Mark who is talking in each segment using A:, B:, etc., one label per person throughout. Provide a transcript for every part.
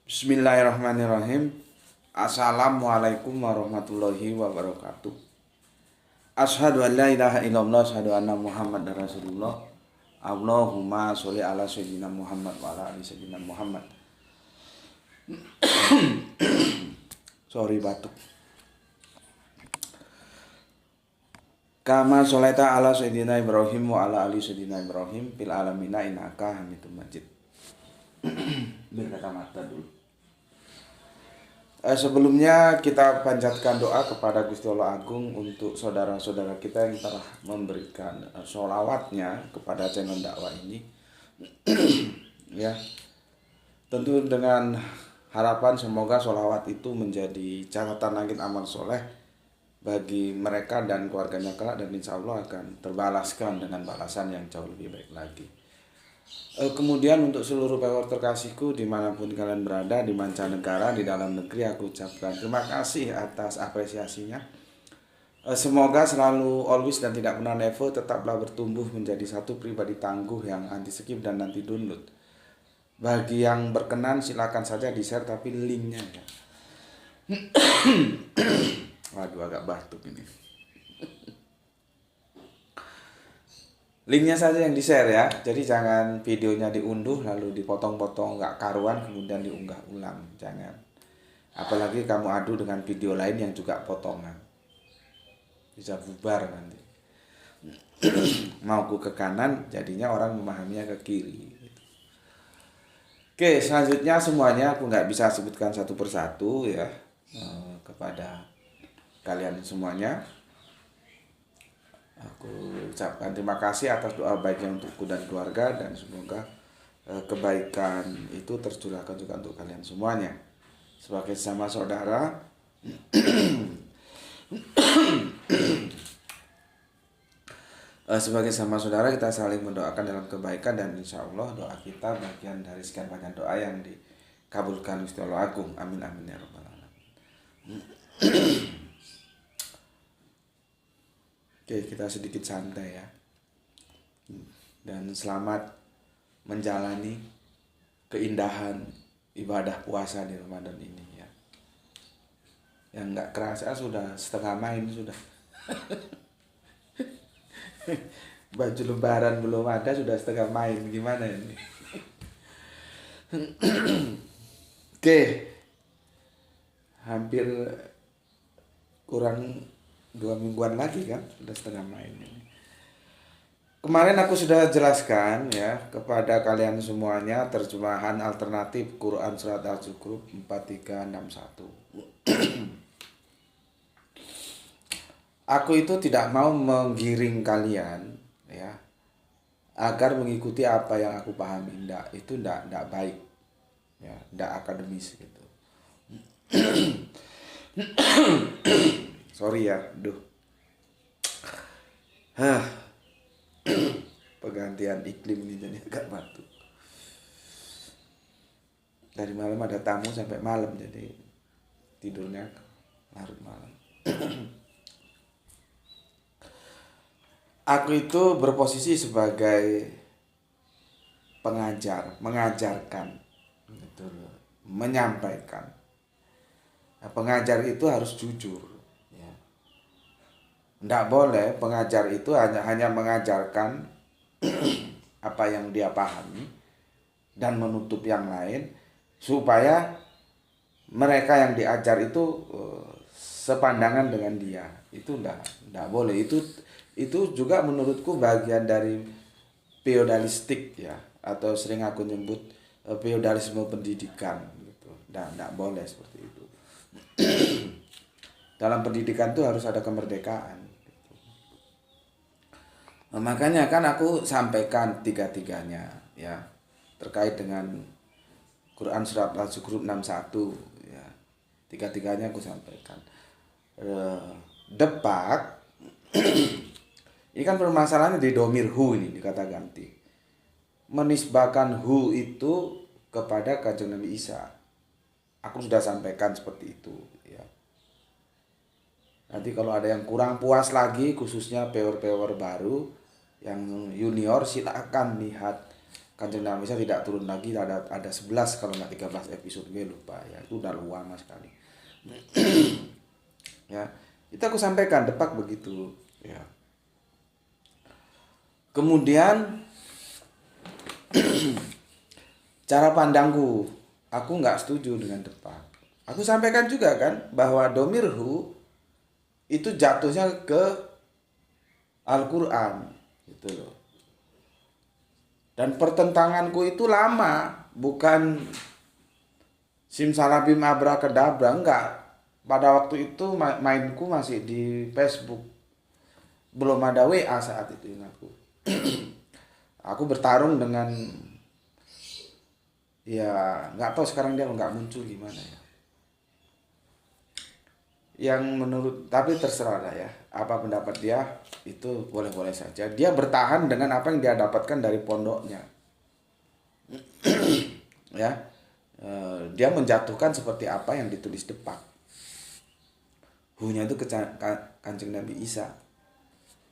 A: Bismillahirrahmanirrahim. Assalamualaikum warahmatullahi wabarakatuh. Asyhadu an la ilaha illallah, asyhadu anna Muhammadar Rasulullah. Allahumma sholli ala sayyidina Muhammad wa ala ali sayyidina Muhammad. Sorry batuk. Kama sholaita ala sayyidina Ibrahim wa ala ali sayyidina Ibrahim fil alamina innaka Hamidum Majid. Biar kata mata dulu. Sebelumnya kita panjatkan doa kepada Gusti Allah Agung untuk saudara-saudara kita yang telah memberikan sholawatnya kepada channel dakwah ini. Ya, tentu dengan harapan semoga sholawat itu menjadi catatan langit amal soleh bagi mereka dan keluarganya kelak, dan insya Allah akan terbalaskan dengan balasan yang jauh lebih baik lagi. Kemudian untuk seluruh follower terkasihku dimanapun kalian berada, di mancanegara, di dalam negeri, aku ucapkan terima kasih atas apresiasinya. Semoga selalu always dan tidak pernah never tetaplah bertumbuh menjadi satu pribadi tangguh yang anti skip dan anti download. Bagi yang berkenan silakan saja di share, tapi linknya ya. Waduh, agak batuk ini. Linknya saja yang di-share ya. Jadi jangan videonya diunduh lalu dipotong-potong nggak karuan kemudian diunggah ulang. Jangan. Apalagi kamu adu dengan video lain yang juga potongan. Bisa bubar nanti. Mauku ke kanan jadinya orang memahaminya ke kiri. Oke, selanjutnya semuanya aku nggak bisa sebutkan satu persatu ya. Kepada kalian semuanya, aku ucapkan terima kasih atas doa baiknya untukku dan keluarga, dan semoga kebaikan itu tercurahkan juga untuk kalian semuanya. Sebagai sesama saudara, kita saling mendoakan dalam kebaikan, dan insya Allah doa kita bagian dari sekian banyak doa yang dikabulkan Gusti Allah Agung. Amin amin ya rabbal alamin. Oke, kita sedikit santai ya. Dan selamat menjalani keindahan ibadah puasa di Ramadan ini ya. Yang nggak kerasa sudah setengah main sudah. Baju lebaran belum ada sudah setengah main, gimana ini? Oke, hampir kurang 2 mingguan lagi kan sudah setengah main ini. Kemarin aku sudah jelaskan ya kepada kalian semuanya terjemahan alternatif Quran Surat Al-Zukhruf 4361. Aku itu tidak mau menggiring kalian ya agar mengikuti apa yang aku pahami. Itu enggak baik ya, enggak akademis gitu. Sorry ya, pergantian iklim ini jadi agak batuk. Dari malam ada tamu sampai malam, jadi tidurnya larut malam. Aku itu berposisi sebagai pengajar, mengajarkan, gitu, menyampaikan. Nah, pengajar itu harus jujur. Tidak boleh pengajar itu hanya mengajarkan apa yang dia pahami dan menutup yang lain, supaya mereka yang diajar itu sepandangan dengan dia. Itu tidak boleh. Itu juga menurutku bagian dari feodalistik ya, atau sering aku nyebut feodalisme pendidikan gitu. Tidak boleh seperti itu. Dalam pendidikan itu harus ada kemerdekaan. Nah, makanya kan aku sampaikan tiga-tiganya ya, terkait dengan Quran Surat Al-Zukhruf 61 ya. Tiga-tiganya aku sampaikan. Depak ini kan permasalahannya di domir hu, ini di kata ganti. Menisbahkan hu itu kepada Kanjeng Nabi Isa. Aku sudah sampaikan seperti itu ya. Nanti kalau ada yang kurang puas lagi, khususnya peor-peor baru yang junior, silakan lihat Kanjeng Nabi Isa tidak turun lagi, ada 11 kalau nggak 13 episode, gue lupa ya, itu udah lama sekali. Ya, itu aku sampaikan Depak begitu ya. Kemudian cara pandangku, aku nggak setuju dengan Depak. Aku sampaikan juga kan bahwa domirhu itu jatuhnya ke Al-Quran gitu loh. Dan pertentanganku itu lama, bukan simsalabim abrakadabra, enggak. Pada waktu itu mainku masih di Facebook, belum ada WA saat itu ingatku. Aku bertarung dengan, ya nggak tahu sekarang dia nggak muncul gimana ya. Yang menurut, tapi terserah lah ya, apa pendapat dia itu boleh-boleh saja. Dia bertahan dengan apa yang dia dapatkan dari pondoknya. Ya, dia menjatuhkan seperti apa yang ditulis Depak. Hunya itu ke Kanjeng Nabi Isa.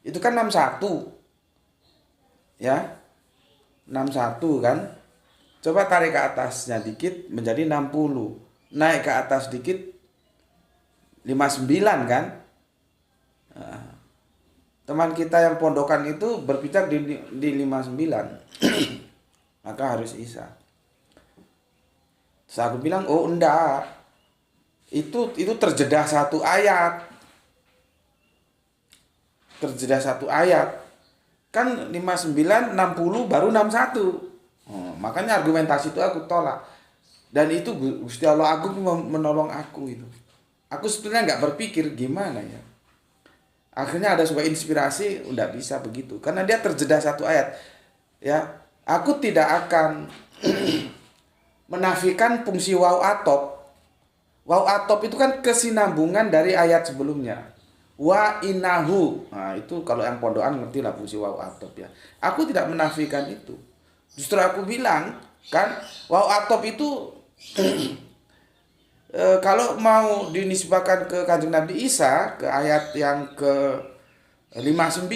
A: Itu kan 61. Ya. 61 kan. Coba tarik ke atasnya dikit menjadi 60. Naik ke atas dikit 59 kan. Nah, teman kita yang pondokan itu berpijak di 59. Maka harus Isa. Terus aku bilang, oh enggak, itu terjeda satu ayat, kan 59, 60 baru 61. Makanya argumentasi itu aku tolak. Dan itu Gusti Allah Agung menolong aku itu. Aku sebenarnya nggak berpikir gimana ya. Akhirnya ada sebuah inspirasi, udah bisa begitu, karena dia terjeda satu ayat. Ya, aku tidak akan menafikan fungsi waw atop. Waw atop itu kan kesinambungan dari ayat sebelumnya. Wa inahu. Nah, itu kalau yang pondokan ngerti lah fungsi waw atop ya. Aku tidak menafikan itu. Justru aku bilang kan waw atop itu kalau mau dinisbahkan ke Kanjeng Nabi Isa, ke ayat yang ke 59,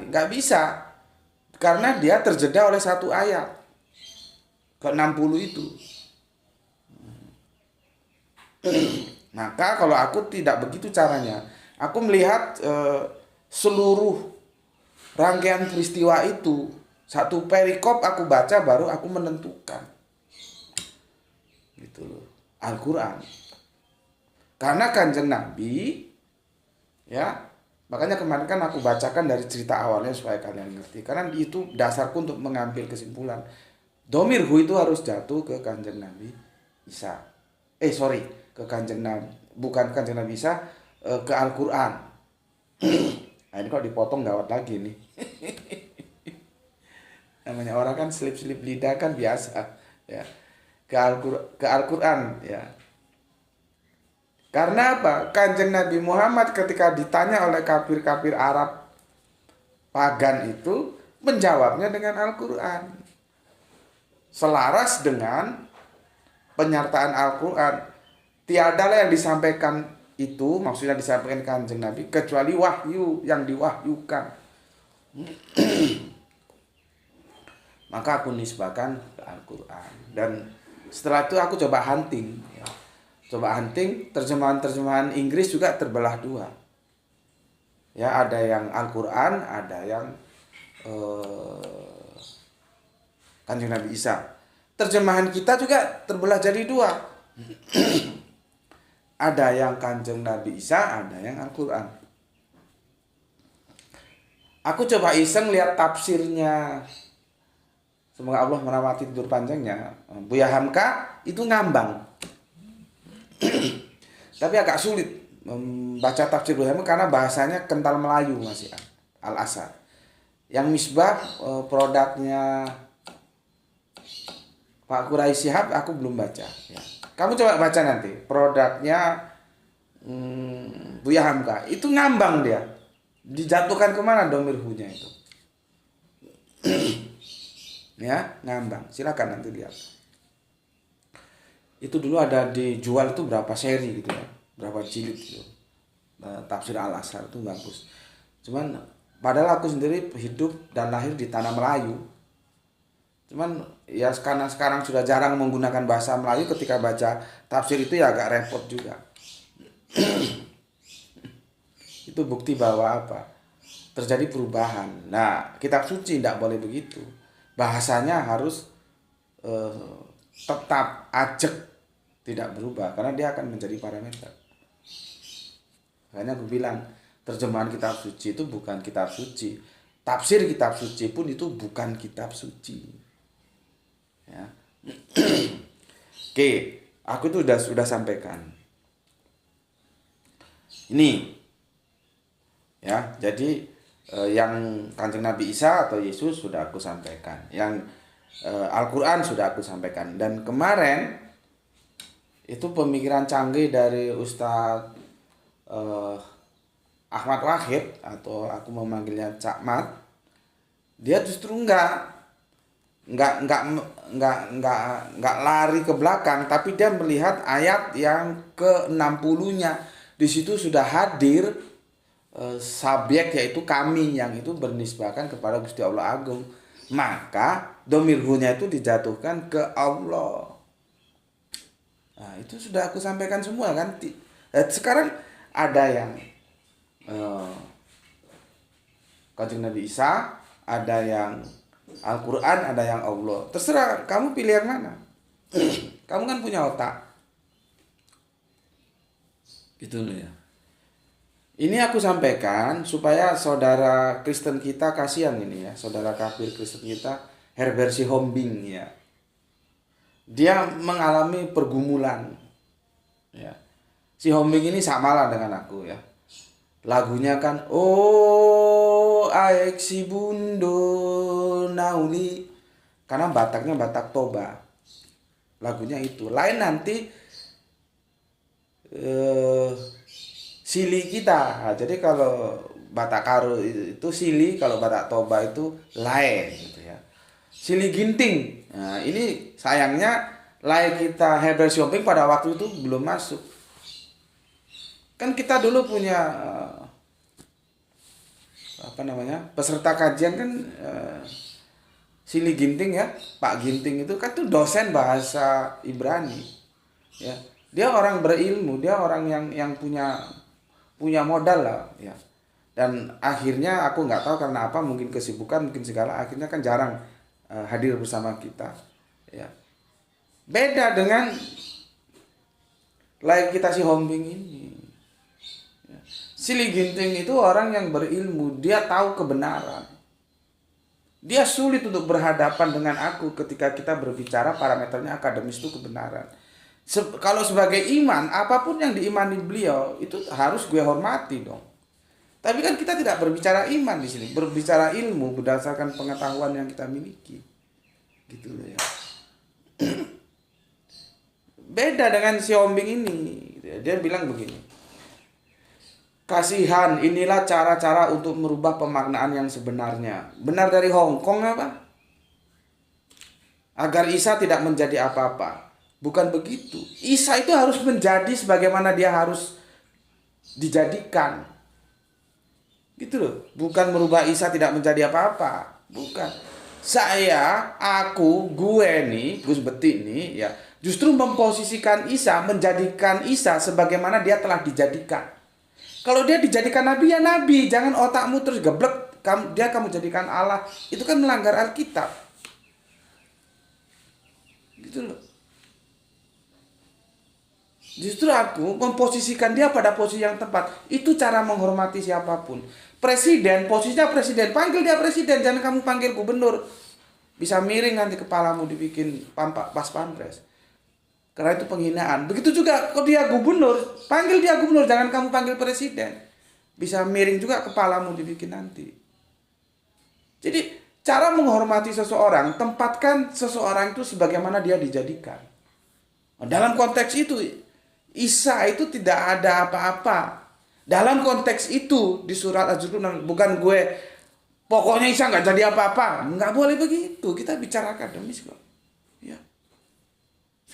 A: nggak bisa. Karena dia terjeda oleh satu ayat. Ke 60 itu. Maka kalau aku tidak begitu caranya, aku melihat seluruh rangkaian peristiwa itu, satu perikop aku baca baru aku menentukan, gitu loh, Al-Quran. Karena Kanjeng Nabi, ya, makanya kemarin kan aku bacakan dari cerita awalnya supaya kalian ngerti. Karena itu dasarku untuk mengambil kesimpulan. Domirhu itu harus jatuh ke Kanjeng Nabi Isa. Ke Kanjeng Nabi, bukan Kanjeng Nabi Isa, ke Al-Quran. Nah, ini kalau dipotong gawat lagi nih. Namanya orang kan selip-selip lidah kan biasa, ya. Ke Al-Quran, ya. Karena apa? Kanjeng Nabi Muhammad ketika ditanya oleh kafir-kafir Arab pagan itu, menjawabnya dengan Al-Quran. Selaras dengan penyertaan Al-Quran. Tiadalah yang disampaikan itu, maksudnya disampaikan Kanjeng Nabi, kecuali wahyu yang diwahyukan. Maka aku nisbahkan ke Al-Quran. Dan setelah itu aku coba hunting. Terjemahan Inggris juga terbelah dua. Ya, ada yang Al-Quran, ada yang Kanjeng Nabi Isa. Terjemahan kita juga terbelah jadi dua. Ada yang Kanjeng Nabi Isa, ada yang Al-Quran. Aku coba iseng lihat tafsirnya. Semoga Allah merahmati tidur panjangnya. Buya Hamka itu ngambang. Tapi agak sulit membaca tafsir Buya Hamka karena bahasanya kental Melayu masih Al-Asar. Yang Misbah produknya Pak Quraisy Shihab aku belum baca ya. Kamu coba baca nanti produknya Buya Hamka, itu ngambang dia. Dijatuhkan kemana domirhunya itu? Ya, ngambang. Silakan nanti lihat. Itu dulu ada dijual itu berapa seri gitu ya, berapa jilid gitu. Tafsir Al-Asar itu bagus. Cuman padahal aku sendiri hidup dan lahir di tanah Melayu. Cuman ya karena sekarang sudah jarang menggunakan bahasa Melayu, ketika baca tafsir itu ya agak repot juga. Itu bukti bahwa apa? Terjadi perubahan. Nah, kitab suci tidak boleh begitu. Bahasanya harus tetap ajek, tidak berubah, karena dia akan menjadi parameter. Makanya aku bilang terjemahan kitab suci itu bukan kitab suci. Tafsir kitab suci pun itu bukan kitab suci. Ya. Oke, aku tuh sudah sampaikan. Ini ya, jadi yang Kanjeng Nabi Isa atau Yesus sudah aku sampaikan. Yang Al-Quran sudah aku sampaikan. Dan kemarin itu pemikiran canggih dari Ustadz Ahmad Wahid, atau aku memanggilnya Cak Mat. Dia justru enggak lari ke belakang, tapi dia melihat ayat yang ke-60-nya. Di situ sudah hadir subjek, yaitu kami, yang itu bernisbahkan kepada Gusti Allah Agung. Maka domir hu-nya itu dijatuhkan ke Allah. Nah, itu sudah aku sampaikan semua kan. Sekarang ada yang Kanjeng Nabi Isa, ada yang Al-Quran, ada yang Allah. Terserah kamu pilih yang mana. Kamu kan punya otak. Gitu loh ya. Ini aku sampaikan supaya saudara Kristen kita, kasihan ini ya, saudara kafir Kristen kita, Herbert Sihombing ya. Dia mengalami pergumulan. Ya. Sihombing ini samalah dengan aku ya. Lagunya kan oh aek si bundo nauli, karena Bataknya Batak Toba. Lagunya itu. Lain nanti sili kita. Nah, jadi kalau Batak Karo itu sili, kalau Batak Toba itu lain gitu ya. Sili ginting. Nah, ini sayangnya lain kita Herbert Shopping pada waktu itu belum masuk. Kan kita dulu punya peserta kajian kan Sili Ginting ya, Pak Ginting itu kan tuh dosen bahasa Ibrani. Ya. Dia orang berilmu, dia orang yang punya modal lah ya. Dan akhirnya aku nggak tahu karena apa, mungkin kesibukan, mungkin segala, akhirnya kan jarang hadir bersama kita ya. Beda dengan lain kita si Hombing ini ya. Sili Ginting itu orang yang berilmu, dia tahu kebenaran. Dia sulit untuk berhadapan dengan aku ketika kita berbicara parameternya akademis itu kebenaran. Kalau sebagai iman, apapun yang diimani beliau itu harus gue hormati dong. Tapi kan kita tidak berbicara iman di sini, berbicara ilmu berdasarkan pengetahuan yang kita miliki. Gitu loh ya. Beda dengan si Ombing ini. Dia bilang begini. Kasihan, inilah cara-cara untuk merubah pemaknaan yang sebenarnya. Benar dari Hong Kong apa? Agar Isa tidak menjadi apa-apa. Bukan begitu. Isa itu harus menjadi sebagaimana dia harus dijadikan. Gitu loh. Bukan merubah Isa tidak menjadi apa-apa. Bukan. Gue nih, Gus Beti nih ya, justru memposisikan Isa, menjadikan Isa sebagaimana dia telah dijadikan. Kalau dia dijadikan nabi ya nabi, jangan otakmu terus geblek, kamu jadikan Allah. Itu kan melanggar Alkitab. Gitu loh. Justru aku memposisikan dia pada posisi yang tepat. Itu cara menghormati siapapun. Presiden, posisinya presiden, panggil dia presiden, jangan kamu panggil gubernur. Bisa miring nanti kepalamu dibikin pas pampres. Karena itu penghinaan. Begitu juga kalau dia gubernur, panggil dia gubernur, jangan kamu panggil presiden. Bisa miring juga kepalamu dibikin nanti. Jadi cara menghormati seseorang, tempatkan seseorang itu sebagaimana dia dijadikan. Dalam konteks itu, Isa itu tidak ada apa-apa. Dalam konteks itu di surat Az-Zukhruf, bukan gue pokoknya Isa nggak jadi apa-apa. Nggak boleh begitu. Kita bicara akademis kok. Ya.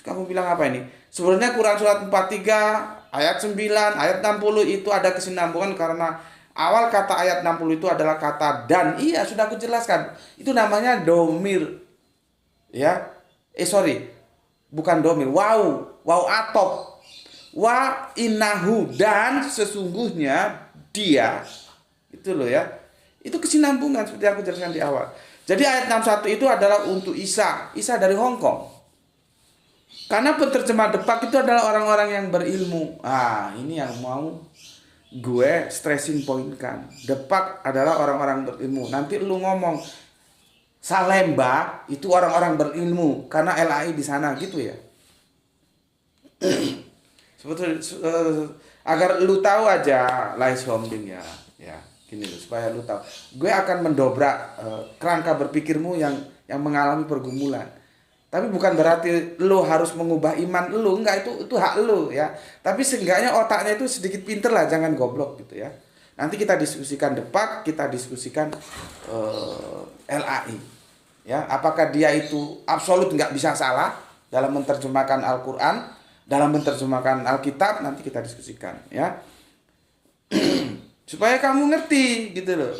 A: Kamu bilang apa ini? Sebenarnya Quran surat 43 ayat 9, ayat 60 itu ada kesinambungan karena awal kata ayat 60 itu adalah kata dan. Iya, sudah aku jelaskan. Itu namanya domir. Ya. Sorry. Bukan domir. Wow atop. Wa innahu, dan sesungguhnya dia. Itu loh ya. Itu kesinambungan seperti aku jelaskan di awal. Jadi ayat 61 itu adalah untuk Isa dari Hong Kong. Karena penerjemah Depak itu adalah orang-orang yang berilmu. Ini yang mau gue stressing point kan. Depak adalah orang-orang berilmu. Nanti lu ngomong Salemba itu orang-orang berilmu karena LAI di sana gitu ya. Sebetulnya agar lu tahu aja Lais Homding ya gini loh, supaya lu tahu. Gue akan mendobrak kerangka berpikirmu yang mengalami pergumulan. Tapi bukan berarti lu harus mengubah iman lu, enggak, itu hak lu ya. Tapi seenggaknya otaknya itu sedikit pinter lah, jangan goblok gitu ya. Nanti kita diskusikan Depak, kita diskusikan LAI. Ya, apakah dia itu absolut nggak bisa salah dalam menerjemahkan Al-Quran, dalam menerjemahkan Alkitab, nanti kita diskusikan ya. Supaya kamu ngerti gitu loh.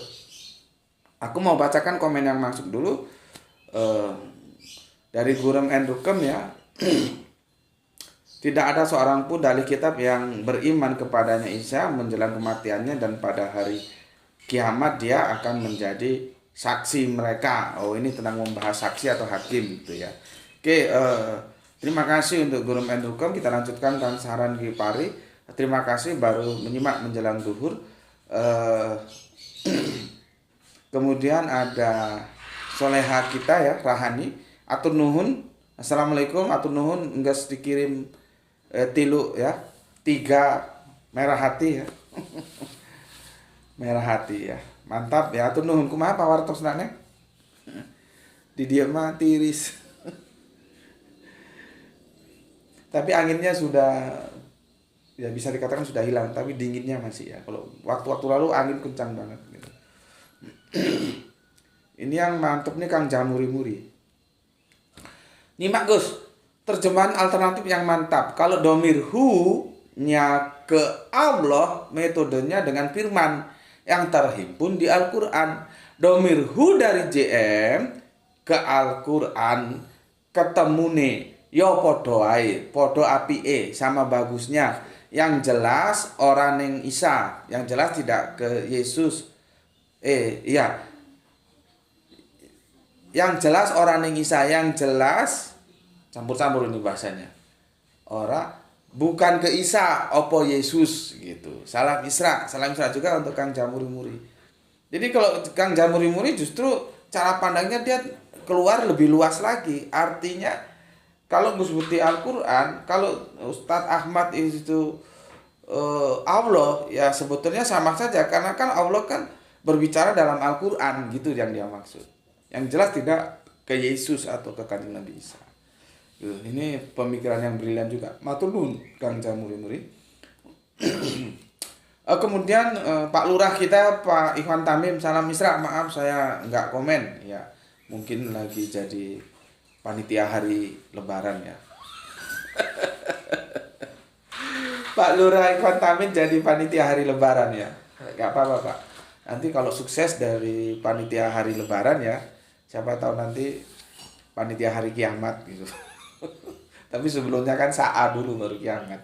A: Aku mau bacakan komen yang masuk dulu dari Gurem Endukem ya. Tidak ada seorang pun dari kitab yang beriman kepadanya Isa menjelang kematiannya, dan pada hari kiamat dia akan menjadi saksi mereka. Ini tentang membahas saksi atau hakim gitu ya. Oke, terima kasih untuk Gurem Endukem. Kita lanjutkan Kang Saran Gipari. Terima kasih baru menyimak menjelang zuhur. Kemudian ada soleha kita ya, Rahani. Atur nuhun. Assalamualaikum. Atur nuhun, enggak dikirim tilu ya. 3 merah hati ya. Merah hati ya. Mantap ya. Atur nuhun. Kumaha pawartos nane? Di dia mah tiris. Tapi anginnya sudah ya bisa dikatakan sudah hilang, tapi dinginnya masih ya. Kalau waktu-waktu lalu angin kencang banget gitu. Ini yang mantep nih Kang Jamuri-muri. Nyimak Gus, terjemahan alternatif yang mantap. Kalau domir hu-nya ke Allah, metodenya dengan firman yang terhimpun di Al-Quran. Domir hu dari JM ke Al-Quran ketemune yo podo ae, podo apike, sama bagusnya. Yang jelas orang yang Isa, yang jelas tidak ke Yesus. Yang jelas orang yang Isa, yang jelas campur-campur ini bahasanya. Orang bukan ke Isa, opo Yesus gitu. Salam Isra juga untuk Kang Jamuri-muri. Jadi kalau Kang Jamuri-muri justru cara pandangnya dia keluar lebih luas lagi. Artinya kalau Gusbuti Al-Quran, kalau Ustadz Ahmad itu Allah, ya sebetulnya sama saja. Karena kan Allah kan berbicara dalam Al-Quran gitu yang dia maksud. Yang jelas tidak ke Yesus atau ke Kanjeng Nabi Isa. Ini pemikiran yang brilian juga. Matur nuwun Kang Jamuri-muri. Kemudian Pak Lurah kita, Pak Ikhwan Tamim, salam Isra. Maaf saya nggak komen ya. Mungkin lagi jadi panitia hari Lebaran ya. Pak Lurah Ikhwan Tamim jadi panitia hari Lebaran ya. Gak apa-apa Pak. Nanti kalau sukses dari panitia hari Lebaran ya, siapa tahu nanti panitia hari kiamat gitu. Tapi sebelumnya kan sa'a dulu baru kiamat.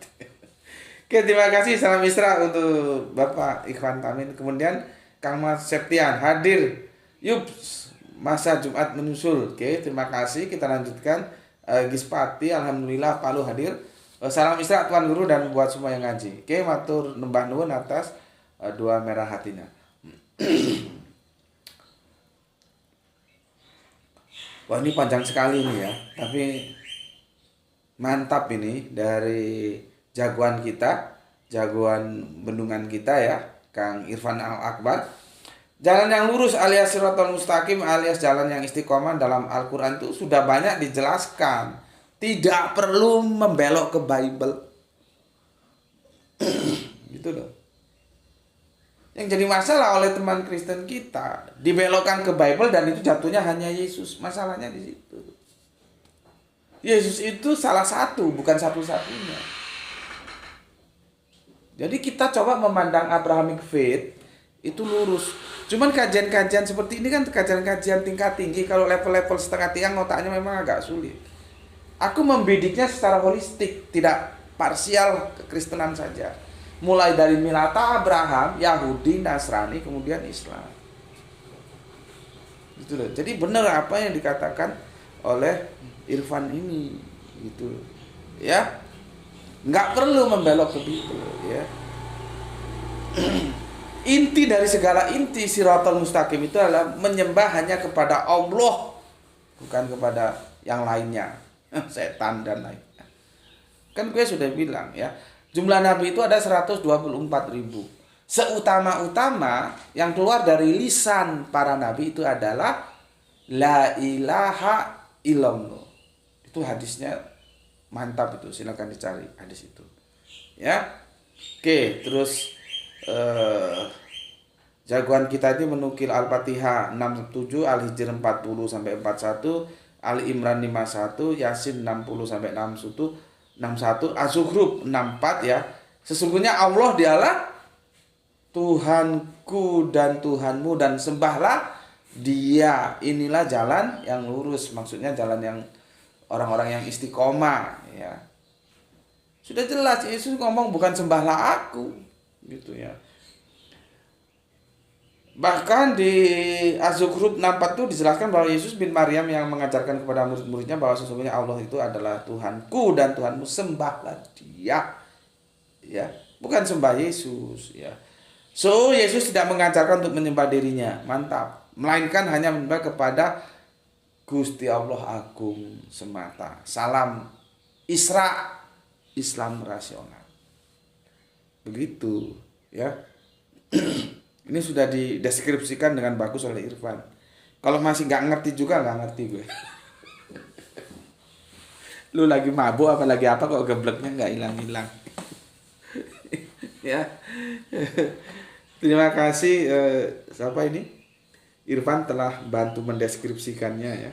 A: Oke, terima kasih. Salam Isra untuk Bapak Ikhwan Tamim. Kemudian Kang Mas Septian hadir. Yups, masa Jumat menyusul. Oke, terima kasih. Kita lanjutkan. Gispati, alhamdulillah Palu hadir. Salam Isra Tuan Guru dan buat semua yang ngaji. Oke, matur nembah nuwun atas 2 merah hatinya. Wah, ini panjang sekali nih ya. Tapi mantap ini dari jagoan kita, jagoan bendungan kita ya, Kang Irfan Al-Akbar. Jalan yang lurus alias Shiratal Mustaqim alias jalan yang istiqomah dalam Al-Quran itu sudah banyak dijelaskan. Tidak perlu membelok ke Bible. Gitu loh. Yang jadi masalah oleh teman Kristen kita, dibelokkan ke Bible dan itu jatuhnya hanya Yesus. Masalahnya di situ. Yesus itu salah satu, bukan satu-satunya. Jadi kita coba memandang Abrahamic faith itu lurus. Cuman kajian-kajian seperti ini kan kajian-kajian tingkat tinggi. Kalau level-level setengah tiang otaknya memang agak sulit. Aku membidiknya secara holistik, tidak parsial kekristenan saja. Mulai dari milata Abraham, Yahudi, Nasrani, kemudian Islam. Gitu loh. Jadi benar apa yang dikatakan oleh Irfan ini, gitu. Ya. Nggak perlu membelok ke Bible, ya. Inti dari segala inti Shiratal Mustaqim itu adalah menyembah hanya kepada Allah, bukan kepada yang lainnya, setan dan lainnya. Kan gue sudah bilang ya, jumlah nabi itu ada 124.000. Seutama-utama yang keluar dari lisan para nabi itu adalah la ilaha illallah. Itu hadisnya mantap, itu silakan dicari hadis itu. Ya. Oke, terus jagoan kita ini menukil Al-Fatihah 67, Al-Hijr 40 sampai 41, Ali Imran 51, Yasin 60 sampai 61, Az-Zukhruf 64 ya. Sesungguhnya Allah dialah Tuhanku dan Tuhanmu dan sembahlah Dia. Inilah jalan yang lurus, maksudnya jalan yang orang-orang yang istiqomah ya. Sudah jelas Yesus ngomong bukan sembahlah aku, gitu ya. Bahkan di Az-Zukhruf 64 itu dijelaskan bahwa Yesus bin Maryam yang mengajarkan kepada murid-muridnya bahwa sesungguhnya Allah itu adalah Tuhanku dan Tuhanmu, sembahlah Dia. Ya, bukan sembah Yesus ya. So, Yesus tidak mengajarkan untuk menyembah dirinya, mantap. Melainkan hanya menyembah kepada Gusti Allah Agung semata. Salam Isra, Islam rasional. Begitu ya. Ini sudah dideskripsikan dengan bagus oleh Irfan. Kalau masih nggak ngerti juga, nggak ngerti gue. Lu lagi mabuk apa lagi apa kok gebleknya nggak hilang-hilang. Ya. Terima kasih siapa ini? Irfan telah bantu mendeskripsikannya ya.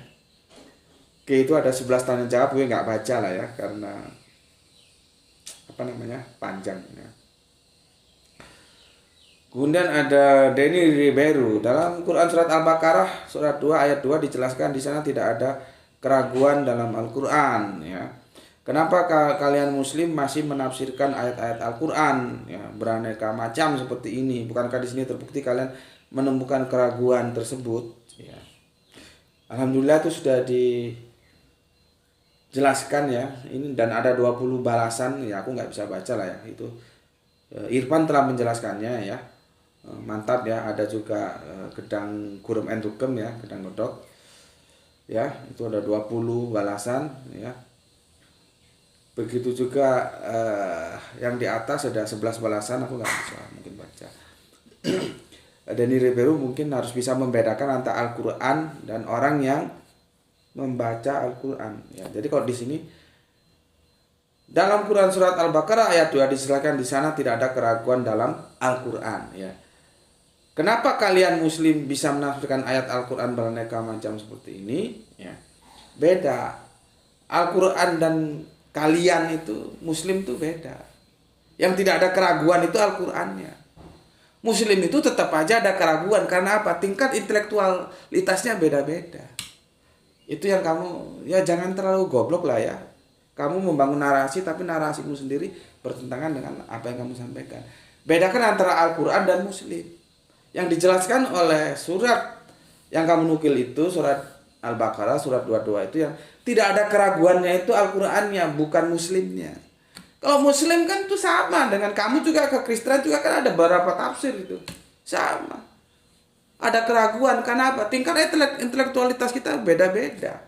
A: Oke, itu ada 11 tanya jawab, gue nggak baca lah ya karena panjang ya. Kemudian ada Denny Ribeiro. Dalam Quran surat Al-Baqarah surat 2 ayat 2 dijelaskan di sana tidak ada keraguan dalam Al-Quran ya. Kenapa kalian muslim masih menafsirkan ayat-ayat Al-Quran ya, beraneka macam seperti ini? Bukankah di sini terbukti kalian menemukan keraguan tersebut ya. Alhamdulillah itu sudah dijelaskan ya. Ini dan ada 20 balasan ya, aku nggak bisa baca lah ya. Itu Irfan telah menjelaskannya ya. Mantap ya. Ada juga gedang Gurum and Rugem ya, gedang godok ya, itu ada 20 balasan ya. Begitu juga yang di atas ada 11 balasan, aku nggak bisa mungkin baca. Denny Ribeiro mungkin harus bisa membedakan antara Al-Quran dan orang yang membaca Al-Quran ya. Jadi kalau di sini dalam Quran surat Al-Baqarah ayat 2 dijelaskan di sana tidak ada keraguan dalam Al-Quran ya. Kenapa kalian muslim bisa menafsirkan ayat Al-Quran beraneka macam seperti ini ya? Beda. Al-Quran dan kalian itu muslim itu beda. Yang tidak ada keraguan itu Al-Qurannya. Muslim itu tetap aja ada keraguan karena apa? Tingkat intelektualitasnya beda-beda. Itu yang kamu ya jangan terlalu goblok lah ya. Kamu membangun narasi tapi narasimu sendiri bertentangan dengan apa yang kamu sampaikan. Bedakan antara Al-Quran dan Muslim. Yang dijelaskan oleh surat yang kamu nukil itu surat Al-Baqarah surat 22 itu yang tidak ada keraguannya itu Al-Qurannya, bukan Muslimnya. Kalau Muslim kan itu sama dengan kamu juga, ke Kristen juga kan ada beberapa tafsir itu sama. Ada keraguan karena apa? Tingkat intelektualitas kita beda-beda.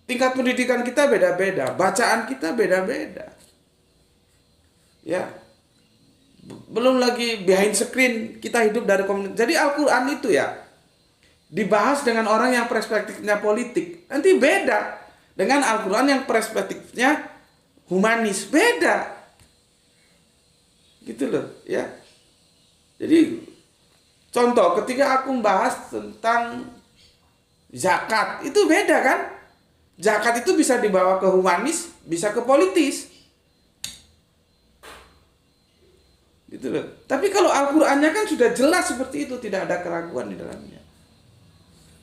A: Tingkat pendidikan kita beda-beda, bacaan kita beda-beda. Ya. Belum lagi behind screen, kita hidup dari komunitas. Jadi Al-Quran itu ya dibahas dengan orang yang perspektifnya politik, nanti beda dengan Al-Quran yang perspektifnya humanis, beda. Gitu loh, ya. Jadi contoh ketika aku membahas tentang zakat, itu beda kan? Zakat itu bisa dibawa ke humanis, bisa ke politis. Gitu loh. Tapi kalau Al-Qur'annya kan sudah jelas seperti itu, tidak ada keraguan di dalamnya.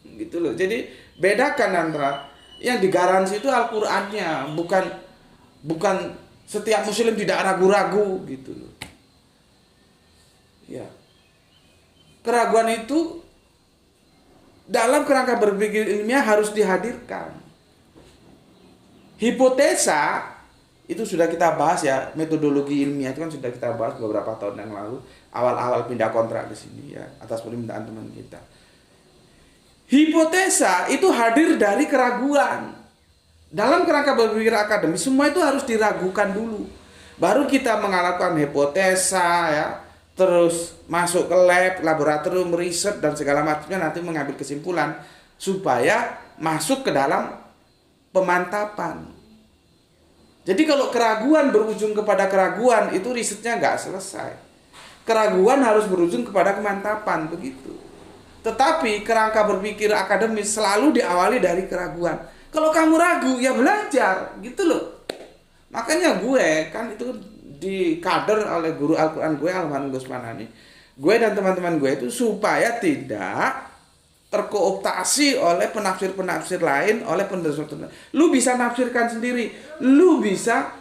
A: Gitu loh. Jadi bedakan antara yang digaransi itu Al-Qur'annya, bukan setiap muslim tidak ragu-ragu gitu loh. Ya. Keraguan itu dalam kerangka berpikir ilmiah harus dihadirkan. Hipotesa itu sudah kita bahas ya, metodologi ilmiah itu kan sudah kita bahas beberapa tahun yang lalu, awal-awal pindah kontrak ke sini ya, atas permintaan teman kita. Hipotesa itu hadir dari keraguan. Dalam kerangka berpikir akademis semua itu harus diragukan dulu. Baru kita mengalakan hipotesa ya, terus masuk ke lab, laboratorium, riset dan segala macamnya, nanti mengambil kesimpulan supaya masuk ke dalam pemantapan. Jadi kalau keraguan berujung kepada keraguan, itu risetnya nggak selesai. Keraguan harus berujung kepada kemantapan, begitu. Tetapi kerangka berpikir akademis selalu diawali dari keraguan. Kalau kamu ragu, ya belajar, gitu loh. Makanya gue kan itu dikader oleh guru Al-Quran gue, Almarhum Gus Manani. Gue dan teman-teman gue itu supaya tidak terkooptasi oleh penafsir-penafsir lain, oleh penafsir. Lu bisa nafsirkan sendiri, lu bisa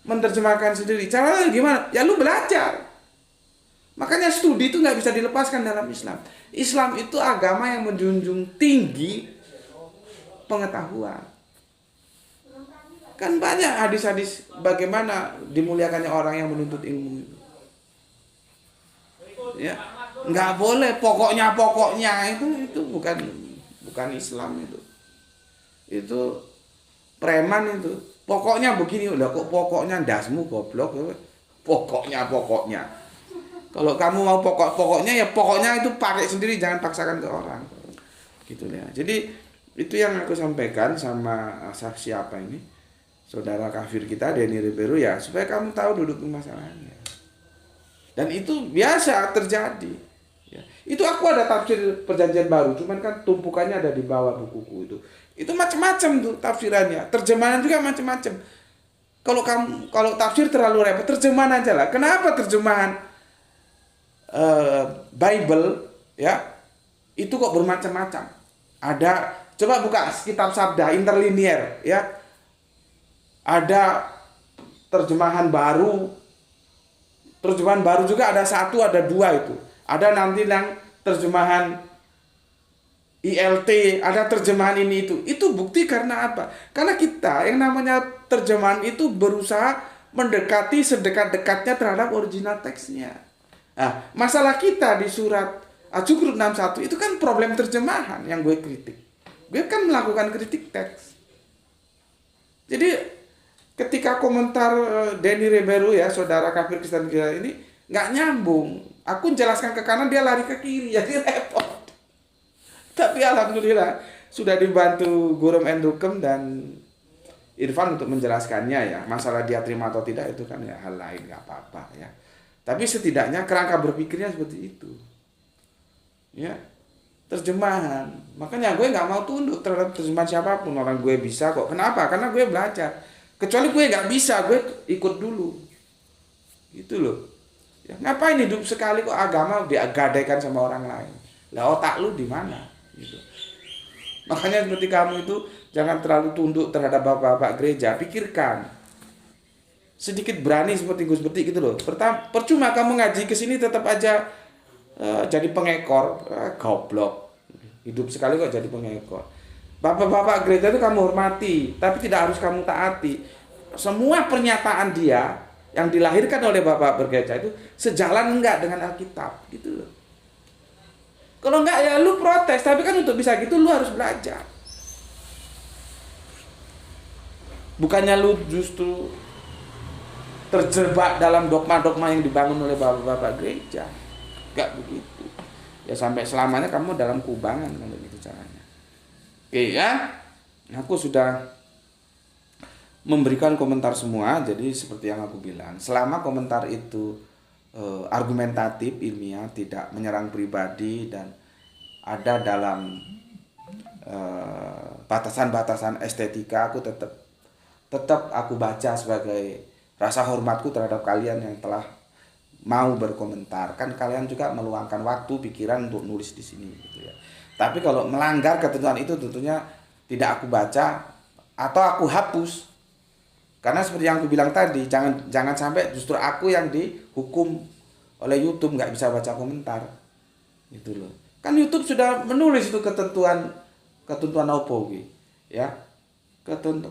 A: menerjemahkan sendiri. Caranya gimana? Ya lu belajar. Makanya studi itu nggak bisa dilepaskan dalam Islam. Islam itu agama yang menjunjung tinggi pengetahuan. Kan banyak hadis-hadis bagaimana dimuliakannya orang yang menuntut ilmu itu. Ya, nggak boleh pokoknya itu bukan Islam itu. Itu preman itu. Pokoknya begini, udah kok pokoknya dasmu goblok. Pokoknya. Kalau kamu mau pokoknya ya pokoknya itu pakai sendiri, jangan paksakan ke orang. Gitu ya. Jadi itu yang aku sampaikan sama siapa ini? Saudara kafir kita Denny Ribeiro ya, supaya kamu tahu duduk masalahnya. Dan itu biasa terjadi. Ya. Itu aku ada tafsir Perjanjian Baru, cuman kan tumpukannya ada di bawah bukuku itu. Itu macam-macam tuh tafsirannya, terjemahan juga macam-macam. Kalau tafsir terlalu repot, terjemahan aja lah. Kenapa terjemahan Bible ya itu kok bermacam-macam? Ada, coba buka kitab Sabda interlinear ya. Ada terjemahan baru juga ada 1, ada 2 itu. Ada nanti yang terjemahan ILT, ada terjemahan ini itu. Itu bukti karena apa? Karena kita yang namanya terjemahan itu berusaha mendekati sedekat-dekatnya terhadap original teksnya. Nah, masalah kita di surat Az-Zukhruf 61 itu kan problem terjemahan yang gue kritik. Gue kan melakukan kritik teks. Jadi ketika komentar Denny Ribeiro ya, saudara kafir Kristen kita ini nggak nyambung. Aku jelaskan ke kanan, dia lari ke kiri, jadi repot. Tapi alhamdulillah sudah dibantu Guru Endukem dan Irfan untuk menjelaskannya ya. Masalah dia terima atau tidak itu kan ya hal lain, nggak apa-apa ya. Tapi setidaknya kerangka berpikirnya seperti itu. Ya, terjemahan. Makanya gue nggak mau tunduk terhadap terjemahan siapapun. Orang gue bisa kok. Kenapa? Karena gue belajar. Kecuali gue nggak bisa, gue ikut dulu. Gitu loh. Ya, ngapain hidup sekali kok agama digadaikan sama orang lain? Lah otak lu di mana? Gitu. Makanya seperti kamu itu jangan terlalu tunduk terhadap bapak-bapak gereja. Pikirkan. Sedikit berani seperti Gus Berti gitu loh. Percuma kamu ngaji ke sini tetap aja jadi pengekor, goblok. Hidup sekali kok jadi pengekor. Bapak-bapak gereja itu kamu hormati, tapi tidak harus kamu taati. Semua pernyataan dia yang dilahirkan oleh bapak bergereja itu sejalan enggak dengan Alkitab, gitu loh. Kalau enggak ya lu protes, tapi kan untuk bisa gitu lu harus belajar. Bukannya lu justru terjebak dalam dogma-dogma yang dibangun oleh bapak-bapak gereja. Enggak begitu. Ya sampai selamanya kamu dalam kubangan kalau gitu caranya. Oke ya. Aku sudah memberikan komentar semua, jadi seperti yang aku bilang, selama komentar itu argumentatif, ilmiah, tidak menyerang pribadi dan ada dalam batasan-batasan estetika, aku tetap aku baca sebagai rasa hormatku terhadap kalian yang telah mau berkomentar, kan kalian juga meluangkan waktu pikiran untuk nulis di sini gitu ya. Tapi kalau melanggar ketentuan itu tentunya tidak aku baca atau aku hapus. Karena seperti yang aku bilang tadi, jangan sampai justru aku yang dihukum oleh YouTube nggak bisa baca komentar gitu loh. Kan YouTube sudah menulis itu ketentuan apa gitu ya.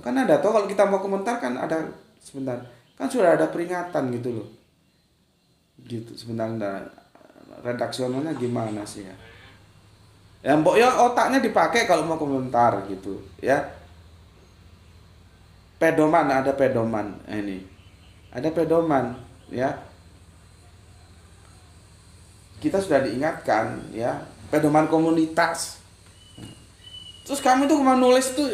A: Kan ada toh kalau kita mau komentar kan ada sebentar, kan sudah ada peringatan gitu loh. Gitu sebenarnya redaksionalnya gimana sih ya. Ya mbok ya otaknya dipakai kalau mau komentar gitu ya. Ada pedoman ini. Ada pedoman ya. Kita sudah diingatkan ya, pedoman komunitas. Terus kamu tuh mau nulis tuh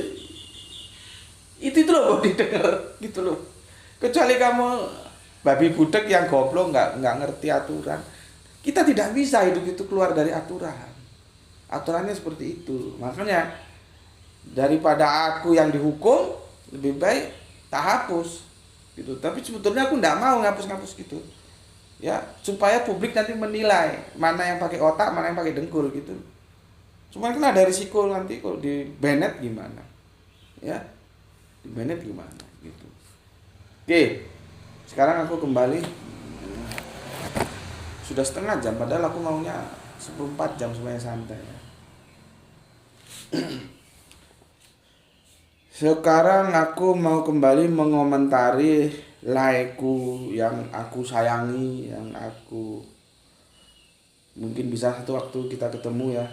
A: itu loh didengar gitu loh. Kecuali kamu babi budak yang goblok nggak ngerti aturan. Kita tidak bisa hidup itu keluar dari aturan. Aturannya seperti itu. Makanya daripada aku yang dihukum, lebih baik tak hapus gitu. Tapi sebetulnya aku nggak mau ngapus-ngapus gitu ya, supaya publik nanti menilai mana yang pakai otak, mana yang pakai dengkul gitu. Cuma kan ada risiko nanti kalau di banned gimana ya, di banned gimana gitu. Oke, sekarang aku kembali. Sudah setengah jam padahal aku maunya 14 jam supaya santai ya. Sekarang aku mau kembali mengomentari laiku yang aku sayangi, yang aku mungkin bisa satu waktu kita ketemu ya.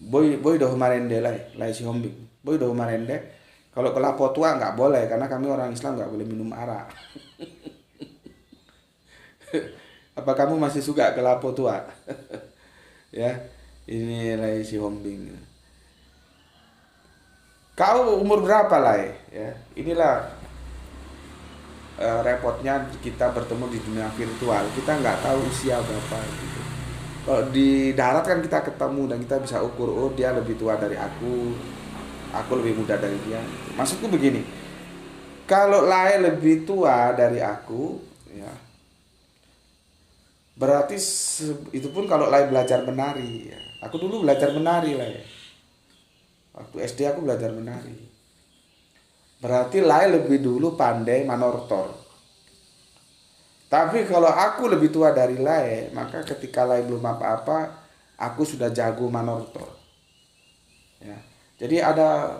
A: Boy doh marende lai si hombing. Boy doh marende. Kalau ke Lapo Tua nggak boleh karena kami orang Islam nggak boleh minum arak. Apa kamu masih suka ke Lapo Tua? Ya, ini lai si hombing. Kau umur berapa lah ya? Inilah repotnya kita bertemu di dunia virtual. Kita nggak tahu usia berapa gitu. Kalau di darat kan kita ketemu dan kita bisa ukur, oh dia lebih tua dari aku lebih muda dari dia. Maksudku begini, kalau Lai lebih tua dari aku, ya berarti itu pun kalau Lai belajar menari. Ya. Aku dulu belajar menari lah ya. Waktu SD aku belajar menari. Berarti Lai lebih dulu pandai manortor. Tapi kalau aku lebih tua dari Lai, maka ketika Lai belum apa-apa, aku sudah jago manortor. Ya. Jadi ada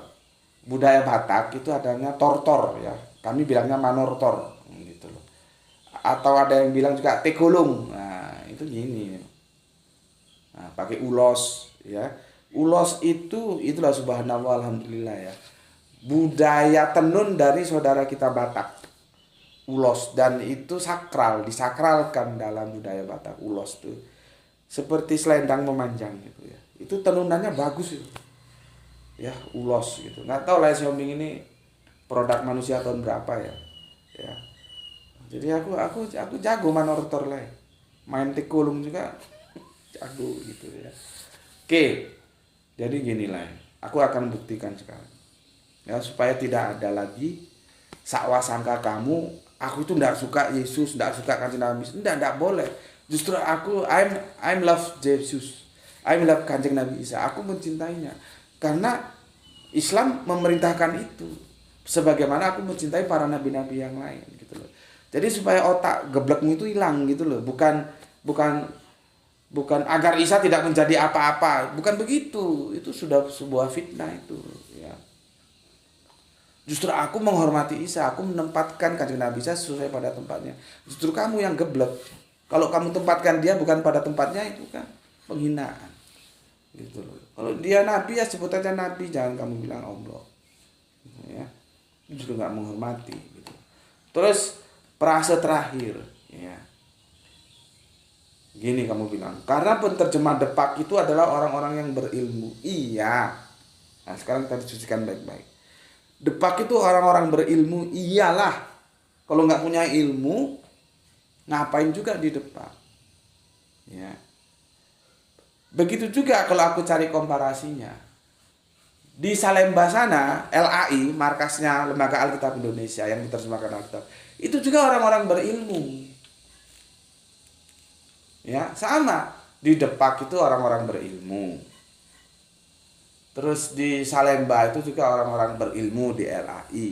A: budaya Batak itu adanya tortor ya. Kami bilangnya manortor gitu loh. Atau ada yang bilang juga tegolong. Nah, itu gini. Nah, pakai ulos ya. Ulos itulah subhanallah alhamdulillah ya. Budaya tenun dari saudara kita Batak. Ulos, dan itu sakral, disakralkan dalam budaya Batak. Ulos tuh seperti selendang memanjang gitu ya. Itu tenunannya bagus itu. Ya, ulos gitu. Nggak tahu lah Xiaoming ini produk manusia tahun berapa ya. Ya. Jadi aku jago manortor lah. Main tekulung juga jago gitu ya. Oke. Jadi gini lah. Aku akan buktikan sekarang. Ya, supaya tidak ada lagi sakwa sangka kamu, aku itu enggak suka Yesus, enggak suka Kanjeng Nabi. Enggak boleh. Justru I'm love Jesus. I'm love Kanjeng Nabi Isa. Aku mencintainya. Karena Islam memerintahkan itu. Sebagaimana aku mencintai para nabi-nabi yang lain gitu loh. Jadi supaya otak geblekmu itu hilang gitu loh. Bukan agar Isa tidak menjadi apa-apa. Bukan begitu. Itu sudah sebuah fitnah itu, ya. Justru aku menghormati Isa, aku menempatkan Kanjeng Nabi Isa sesuai pada tempatnya. Justru kamu yang geblek. Kalau kamu tempatkan dia bukan pada tempatnya, itu kan penghinaan. Gitu loh. Kalau dia nabi ya sebut aja nabi, jangan kamu bilang Allah. Ya. Justru nggak menghormati gitu. Terus frase terakhir, ya. Gini kamu bilang, karena penerjemah Depak itu adalah orang-orang yang berilmu. Iya. Nah, sekarang kita diskusikan baik-baik. Depak itu orang-orang berilmu, iyalah. Kalau nggak punya ilmu, ngapain juga di Depak? Ya. Begitu juga kalau aku cari komparasinya. Di Salemba sana, LAI, markasnya Lembaga Alkitab Indonesia yang diterjemahkan Alkitab, itu juga orang-orang berilmu. Ya, sama. Di Depak itu orang-orang berilmu. Terus di Salemba itu juga orang-orang berilmu di LAI.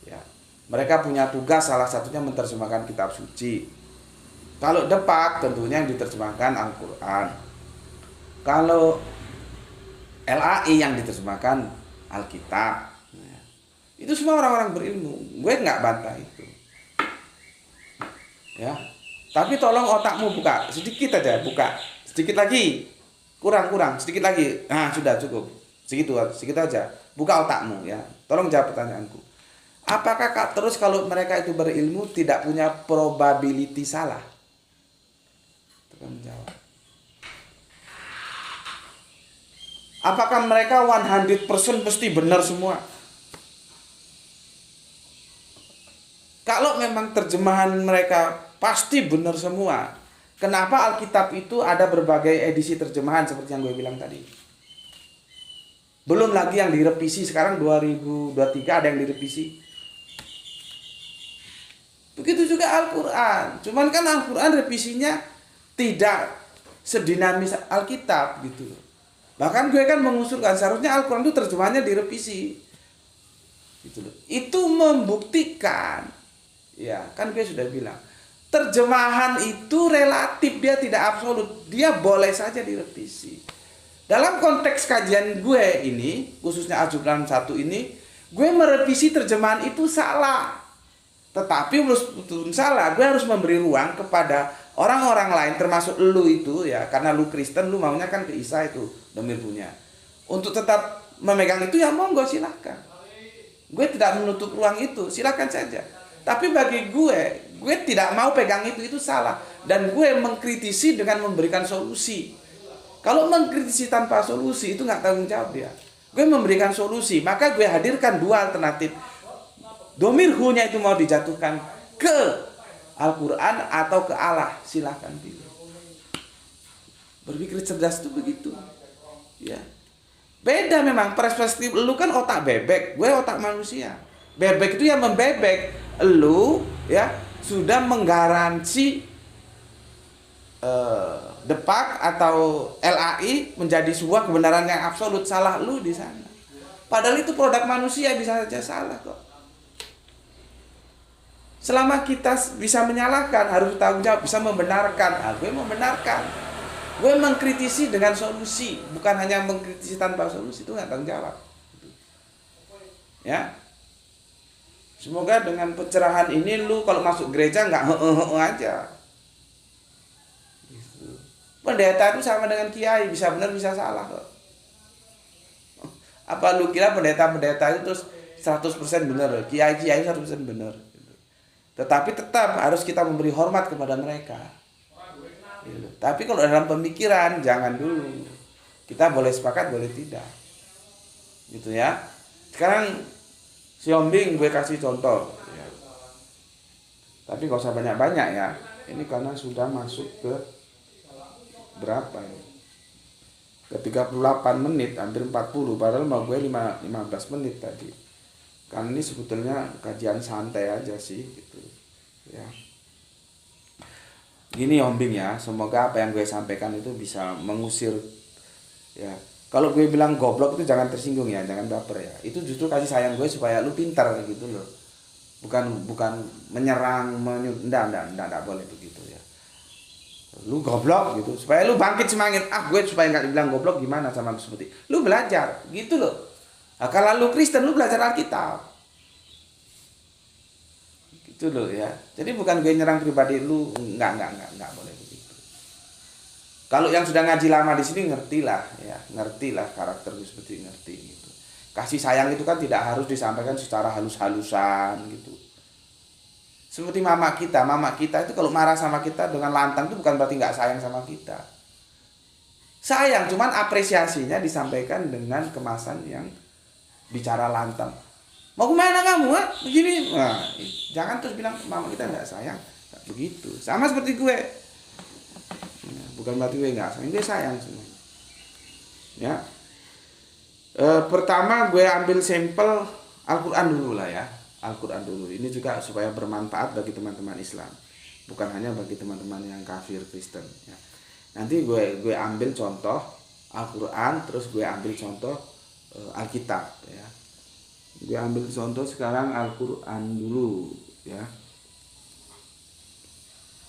A: Ya. Mereka punya tugas salah satunya menerjemahkan kitab suci. Kalau Depak tentunya yang diterjemahkan Al-Quran. Kalau LAI yang diterjemahkan Alkitab. Itu semua orang-orang berilmu. Gue nggak bantah itu. Ya. Tapi tolong otakmu buka sedikit aja, buka sedikit lagi, kurang sedikit lagi. Nah sudah cukup, sedikit aja. Buka otakmu ya. Tolong jawab pertanyaanku. Apakah terus kalau mereka itu berilmu tidak punya probability salah? Tolong jawab. Apakah mereka 100% pasti benar semua? Kalau memang terjemahan mereka pasti benar semua, kenapa Alkitab itu ada berbagai edisi terjemahan seperti yang gue bilang tadi? Belum lagi yang direvisi, sekarang 2023 ada yang direvisi. Begitu juga Al-Quran. Cuman kan Al-Quran revisinya tidak sedinamis Alkitab gitu. Bahkan gue kan mengusulkan seharusnya Al-Quran itu terjemahannya direvisi. Gitu loh. Itu membuktikan, ya kan gue sudah bilang, terjemahan itu relatif, dia tidak absolut, dia boleh saja direvisi. Dalam konteks kajian gue ini, khususnya Ajudan 1 ini, gue merevisi terjemahan itu salah. Tetapi meskipun salah, gue harus memberi ruang kepada orang-orang lain, termasuk lu itu ya, karena lu Kristen, lu maunya kan ke Isa itu, domir punya. Untuk tetap memegang itu ya monggo silahkan. Gue tidak menutup ruang itu, silahkan saja. Tapi bagi gue tidak mau pegang itu salah. Dan gue mengkritisi dengan memberikan solusi. Kalau mengkritisi tanpa solusi itu nggak tanggung jawab ya. Gue memberikan solusi, maka gue hadirkan dua alternatif. Domir hu-nya itu mau dijatuhkan ke Al-Quran atau ke Allah, silahkan pilih. Berpikir cerdas itu begitu. Ya. Beda memang perspektif. Lu kan otak bebek, gue otak manusia. Bebek itu yang membebek. Lu ya sudah menggaransi Depak atau LAI menjadi sebuah kebenaran yang absolut. Salah lu di sana. Padahal itu produk manusia, bisa saja salah kok. Selama kita bisa menyalahkan, harus tanggung jawab, bisa membenarkan. Gue membenarkan. Gue mengkritisi dengan solusi, bukan hanya mengkritisi tanpa solusi, itu nggak tanggung jawab. Ya. Semoga dengan pencerahan ini lu kalau masuk gereja nggak aja. Gitu. Pendeta itu sama dengan kiai, bisa benar bisa salah kok. Apa lu kira pendeta-pendeta itu terus 100% benar, kiai-kiai 100% benar. Tetapi tetap harus kita memberi hormat kepada mereka. Tapi kalau dalam pemikiran jangan dulu. Kita boleh sepakat, boleh tidak. Gitu ya. Sekarang si Ombing gue kasih contoh ya. Tapi gak usah banyak-banyak ya. Ini karena sudah masuk ke berapa ya? Ke 38 menit, hampir 40. Padahal mau gue 15 menit tadi. Kan ini sebetulnya kajian santai aja sih gitu. Ya. Gini Ombing ya, semoga apa yang gue sampaikan itu bisa mengusir ya. Kalau gue bilang goblok itu jangan tersinggung ya, jangan baper ya. Itu justru kasih sayang gue supaya lu pintar gitu loh. Bukan menyerang, enggak boleh begitu ya. Lu goblok gitu, supaya lu bangkit semangat. Gue supaya enggak dibilang goblok gimana sama seperti. Lu belajar gitu loh. Nah, kalau lu Kristen lu belajar Alkitab. Gitu loh ya. Jadi bukan gue nyerang pribadi lu, enggak boleh begitu. Kalau yang sudah ngaji lama di sini ngertilah ya, ngertilah karakter gue seperti ngerti gitu. Kasih sayang itu kan tidak harus disampaikan secara halus-halusan gitu. Seperti mama kita itu kalau marah sama kita dengan lantang itu bukan berarti nggak sayang sama kita. Sayang, cuman apresiasinya disampaikan dengan kemasan yang bicara lantang. Mau kemana kamu? Begini, nah, jangan terus bilang mama kita nggak sayang, nggak begitu. Sama seperti gue. Bukan berarti gue nggak sayang, gue sayang semua. Ya. Pertama gue ambil sampel Al-Quran dulu lah ya. Al-Quran dulu. Ini juga supaya bermanfaat bagi teman-teman Islam. Bukan hanya bagi teman-teman yang kafir Kristen. Ya. Nanti gue ambil contoh Al-Quran, terus gue ambil contoh Alkitab. Ya. Gue ambil contoh sekarang Al-Quran dulu. Ya.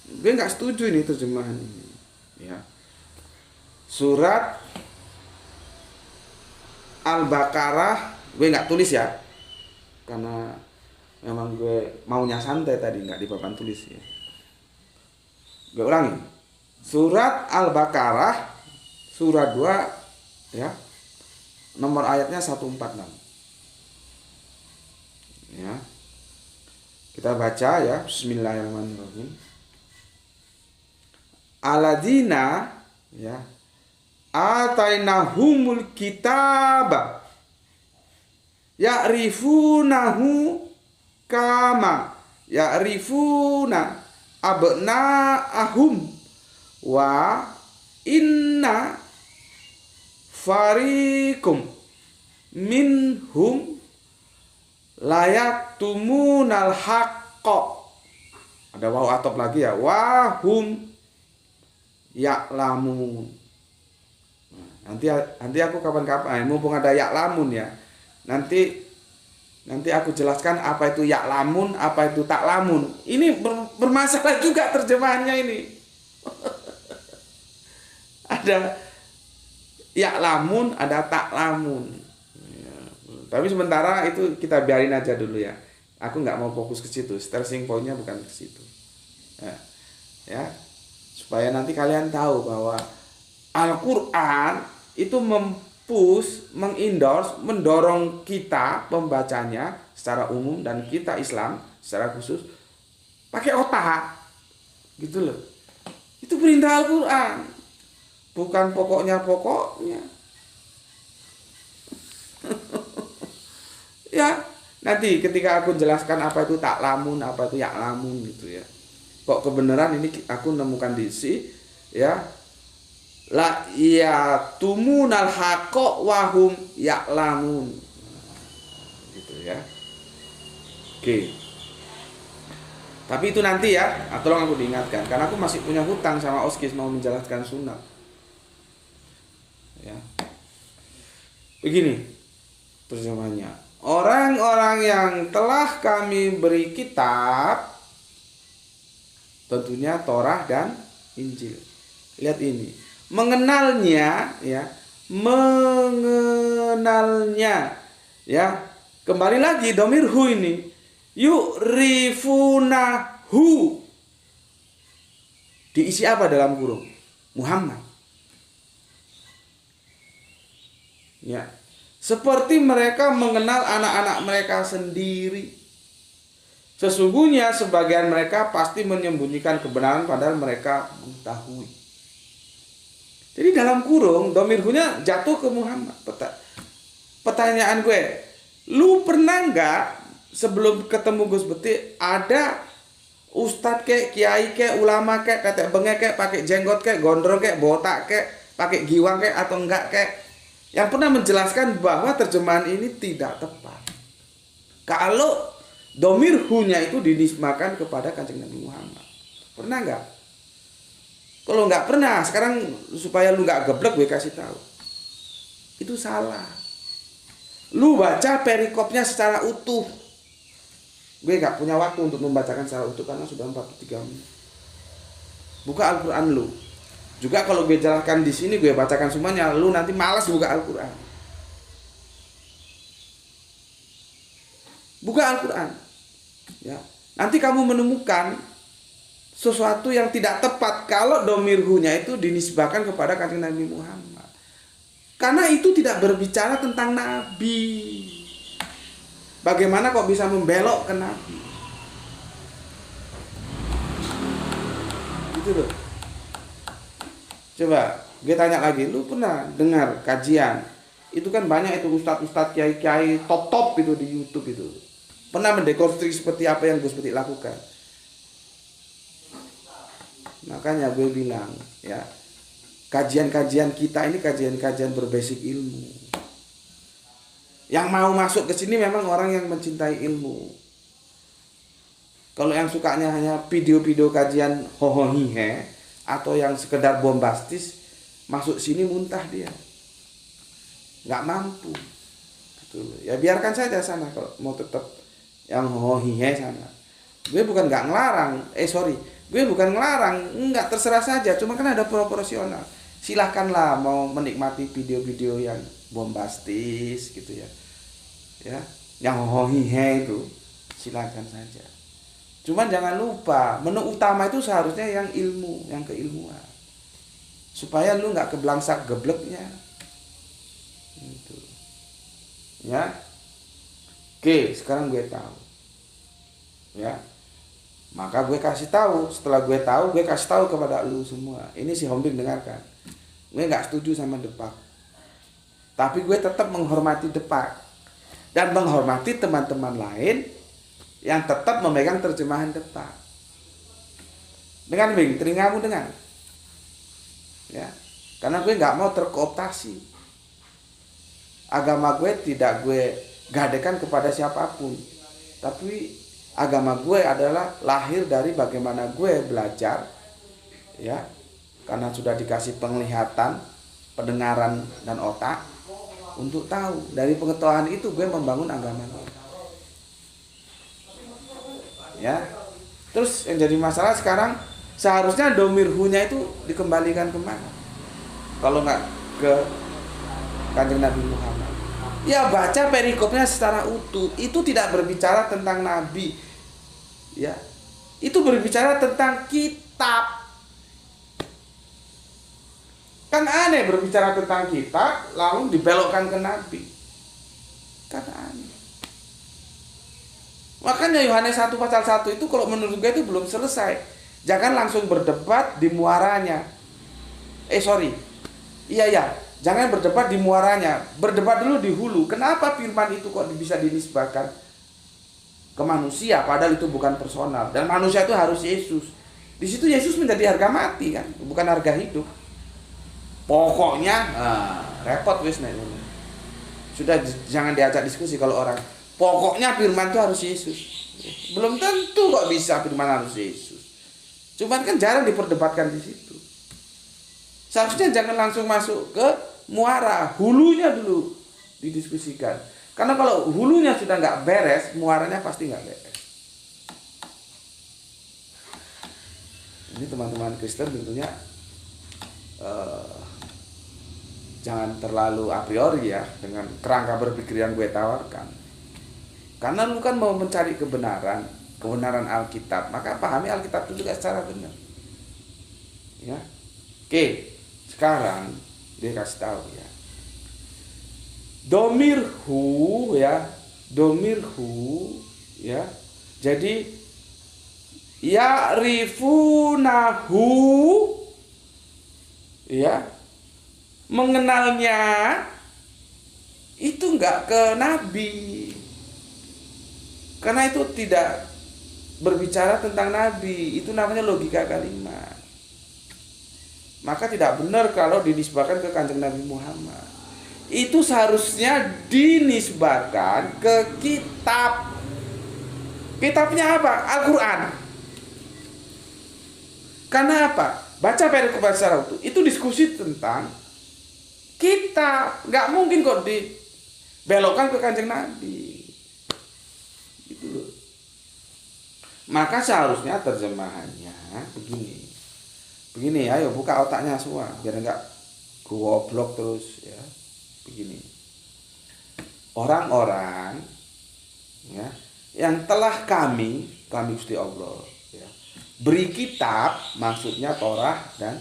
A: Gue nggak setuju ini terjemahan ini. Ya. Surat Al-Baqarah gue nggak tulis ya, karena memang gue maunya santai tadi, nggak di papan tulis ya. Gue ulangi, surat Al-Baqarah surat 2 ya, nomor ayatnya 146 ya. Kita baca ya, Bismillahirrahmanirrahim. Aladina ya, atainahumul kitaba ya'rifunahu kama ya'rifuna abna'ahum wa inna farikum minhum layaktumunal haqqa. Ada waw atop lagi ya, wahum ya'lamun. Nanti aku kapan-kapan, mumpung ada ya'lamun ya, nanti aku jelaskan apa itu ya'lamun, apa itu taklamun. Ini bermasalah juga terjemahannya ini. Ada ya'lamun, ada taklamun ya. Tapi sementara itu kita biarin aja dulu ya. Aku nggak mau fokus ke situ, stressing pointnya bukan ke situ ya. Supaya nanti kalian tahu bahwa Al-Quran itu mendorong kita pembacanya secara umum dan kita Islam secara khusus pakai otak gitu loh. Itu perintah Al-Quran, bukan pokoknya ya. Nanti ketika aku jelaskan apa itu taklamun, apa itu ya'lamun gitu ya, kok kebenaran ini aku nemukan di sini ya, la yatumunal haqqa wahum ya'lamun gitu ya. Oke. Tapi itu nanti ya, tolong aku diingatkan karena aku masih punya hutang sama Oskis mau menjelaskan sunat. Ya. Begini terjemahnya. Orang-orang yang telah kami beri kitab, tentunya Torah dan Injil. Lihat ini. Mengenalnya ya, ya. Kembali lagi domir hu ini, yu'rifunahu, diisi apa dalam kurung? Muhammad ya, seperti mereka mengenal anak-anak mereka sendiri. Sesungguhnya sebagian mereka pasti menyembunyikan kebenaran padahal mereka mengetahui. Jadi dalam kurung domirhunya jatuh ke Muhammad. Pertanyaan gue, lu pernah nggak sebelum ketemu Gus Beti ada ustadz kayak kiai kayak ulama kayak tetek bengek kayak pakai jenggot kayak gondrong kayak botak kayak pakai giwang kayak atau enggak kayak yang pernah menjelaskan bahwa terjemahan ini tidak tepat kalau domir hu-nya itu dinisbahkan kepada Kanjeng Nabi Muhammad? Pernah nggak? Kalau nggak pernah, sekarang supaya lu nggak geblek gue kasih tahu. Itu salah. Lu baca perikopnya secara utuh. Gue nggak punya waktu untuk membacakan secara utuh karena sudah 43 menit. Buka Al-Quran lu. Juga kalau gue jelaskan di sini gue bacakan semuanya, lu nanti malas buka Al-Quran. Buka Al-Quran. Ya. Nanti kamu menemukan sesuatu yang tidak tepat kalau domirhunya itu dinisbahkan kepada Kanjeng Nabi Muhammad. Karena itu tidak berbicara tentang Nabi. Bagaimana kok bisa membelok ke Nabi? Gitu loh. Coba gue tanya lagi, lu pernah dengar kajian? Itu kan banyak itu ustadz-ustadz kiai-kiai top-top itu di YouTube itu. Pernah mendekonstruksi seperti apa yang Gus Beti lakukan? Makanya gue bilang ya, kajian-kajian kita ini kajian-kajian berbasis ilmu. Yang mau masuk ke sini memang orang yang mencintai ilmu. Kalau yang sukanya hanya video-video kajian hohohihe atau yang sekedar bombastis, masuk sini muntah dia. Nggak mampu. Gitu. Ya biarkan saja sana kalau mau tetap yang hohohihe sana. Gue bukan nggak ngelarang, gue bukan ngelarang, nggak, terserah saja. Cuma kan ada proporsional. Silahkanlah mau menikmati video-video yang bombastis gitu ya. Ya, yang hohihe itu silakan saja. Cuman jangan lupa menu utama itu seharusnya yang ilmu, yang keilmuan, supaya lu nggak keblangsak gebleknya. Gitu. Ya, oke, sekarang gue tahu. Ya, maka gue kasih tahu. Setelah gue tahu, gue kasih tahu kepada lu semua. Ini si Hombing dengarkan. Gue nggak setuju sama Depak, tapi gue tetap menghormati Depak dan menghormati teman-teman lain yang tetap memegang terjemahan Depak. Dengan Bing, telingamu dengar. Ya, karena gue nggak mau terkooptasi. Agama gue tidak gue gadekan kepada siapapun, tapi agama gue adalah lahir dari bagaimana gue belajar, ya, karena sudah dikasih penglihatan, pendengaran dan otak untuk tahu. Dari pengetahuan itu gue membangun agama gue. Ya. Terus yang jadi masalah sekarang, seharusnya domir hu-nya itu dikembalikan kemana? Kalau nggak ke Kanjeng Nabi Muhammad. Ya baca perikopnya secara utuh. Itu tidak berbicara tentang Nabi. Ya. Itu berbicara tentang kitab. Kan aneh berbicara tentang kitab lalu dibelokkan ke Nabi. Kan aneh. Makanya Yohanes 1 pasal 1 itu kalau menurut gue itu belum selesai. Jangan langsung berdebat di muaranya. Jangan berdebat di muaranya. Berdebat dulu di hulu. Kenapa firman itu kok bisa dinisbahkan ke manusia padahal itu bukan personal. Dan manusia itu harus Yesus. Di situ Yesus menjadi harga mati kan, bukan harga hidup. Pokoknya repot wis nek. Sudah jangan diajak diskusi kalau orang. Pokoknya firman itu harus Yesus. Belum tentu kok bisa firman harus Yesus. Cuman kan jarang diperdebatkan di situ. Seharusnya jangan langsung masuk ke muara, hulunya dulu didiskusikan. Karena kalau hulunya sudah nggak beres, muaranya pasti nggak beres. Ini teman-teman Kristen tentunya jangan terlalu a priori ya dengan kerangka berpikir yang gue tawarkan. Karena lu kan mau mencari kebenaran Alkitab, maka pahami Alkitab itu juga secara benar. Ya. Oke, sekarang dia kasih tahu ya. Domir hu ya. Jadi ya rifunahu ya, mengenalnya itu enggak ke Nabi. Karena itu tidak berbicara tentang Nabi, itu namanya logika kalimat. Maka tidak benar kalau dinisbahkan ke Kanjeng Nabi Muhammad. Itu seharusnya dinisbahkan ke kitab. Kitabnya apa? Al-Quran. Karena apa? Baca perikop secara utuh. Itu diskusi tentang kitab. Nggak mungkin kok dibelokkan ke Kanjeng Nabi. Gitu loh. Maka seharusnya terjemahannya begini, ayo buka otaknya semua biar enggak goblok terus ya. Begini, orang-orang ya yang telah kami Gusti Allah ya, beri kitab, maksudnya Torah dan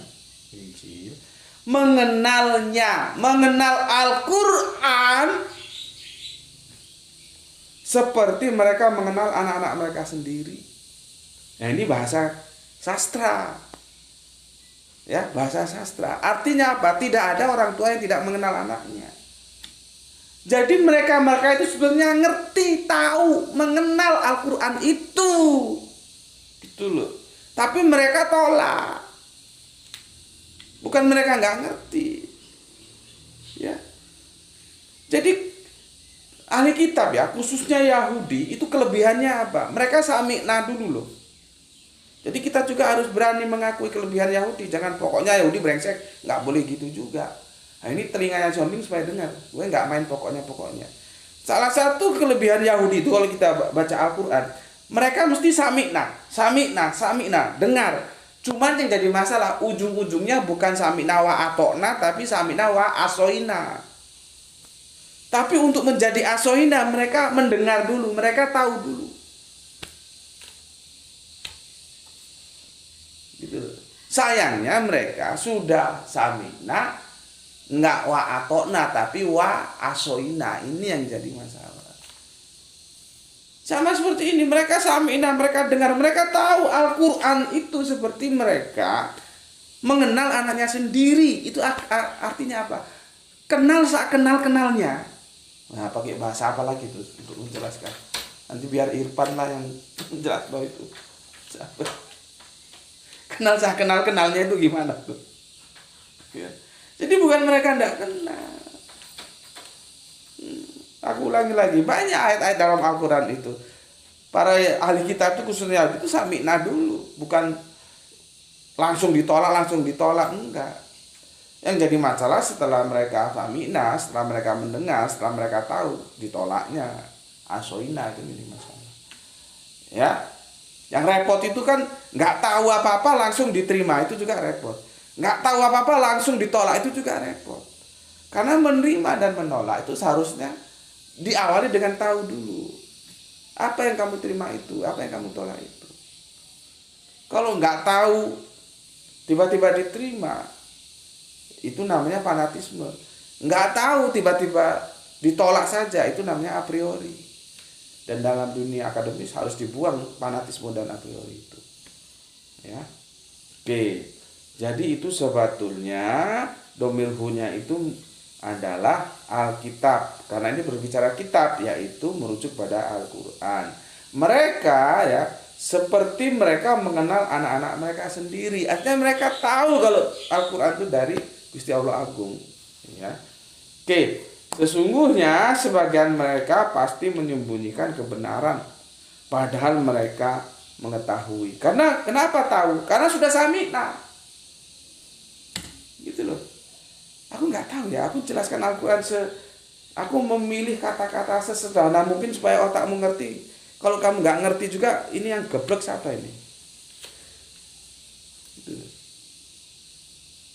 A: Injil, mengenal Al-Quran seperti mereka mengenal anak-anak mereka sendiri. Nah ini bahasa sastra. Ya, bahasa sastra. Artinya apa? Tidak ada orang tua yang tidak mengenal anaknya. Jadi mereka itu sebenarnya ngerti, tahu, mengenal Al-Quran itu. Gitu loh. Tapi mereka tolak. Bukan mereka nggak ngerti. Ya. Jadi Ahli kitab ya, khususnya Yahudi, itu kelebihannya apa? Mereka sami'na dulu loh. Jadi kita juga harus berani mengakui kelebihan Yahudi. Jangan pokoknya Yahudi brengsek, nggak boleh gitu juga. Nah ini telinganya zombing supaya dengar. Gue nggak main pokoknya. Salah satu kelebihan Yahudi itu kalau kita baca Al-Quran, mereka mesti sami'na, dengar. Cuman yang jadi masalah, ujung-ujungnya bukan sami'na wa atokna, tapi sami'na wa asoina. Tapi untuk menjadi asoina, mereka mendengar dulu, mereka tahu dulu. Gitu. Sayangnya mereka sudah sami'na, nggak wa atokna, tapi wa asoina. Ini yang jadi masalah. Sama seperti ini, mereka sami'na, mereka dengar, mereka tahu Al-Quran itu seperti mereka mengenal anaknya sendiri. Itu artinya apa? Kenal kenalnya. Nah, pakai bahasa apa lagi tuh untuk menjelaskan? Nanti biar Irfan lah yang menjelaskan itu. Kenalnya itu gimana tuh? Ya. Jadi bukan mereka tidak kenal. Aku ulangi lagi, banyak ayat-ayat dalam Al-Quran itu. Para ahli kitab itu khususnya itu sami'na dulu, bukan langsung ditolak, enggak. Yang jadi masalah setelah mereka sami'na, setelah mereka mendengar, setelah mereka tahu, ditolaknya asoina, itu jadi masalah. Ya, yang repot itu kan nggak tahu apa-apa langsung diterima, itu juga repot. Nggak tahu apa-apa langsung ditolak, itu juga repot. Karena menerima dan menolak itu seharusnya diawali dengan tahu dulu. Apa yang kamu terima itu, apa yang kamu tolak itu. Kalau nggak tahu, tiba-tiba diterima, itu namanya fanatisme. Nggak tahu tiba-tiba ditolak saja, itu namanya a priori. Dan dalam dunia akademis harus dibuang fanatisme dan a priori itu. Ya. Oke. Jadi itu sebetulnya domir hu-nya itu adalah Alkitab. Karena ini berbicara kitab, yaitu merujuk pada Al-Quran. Mereka ya seperti mereka mengenal anak-anak mereka sendiri. Artinya mereka tahu kalau Al-Quran itu dari Gusti Allah Agung, ya. Oke, sesungguhnya sebagian mereka pasti menyembunyikan kebenaran, padahal mereka mengetahui. Karena kenapa tahu? Karena sudah sami'na. Gitu loh. Aku nggak tahu ya. Aku jelaskan Al-Quran aku memilih kata-kata sesederhana mungkin supaya otakmu ngerti. Kalau kamu nggak ngerti juga, ini yang geblek siapa ini? Gitu.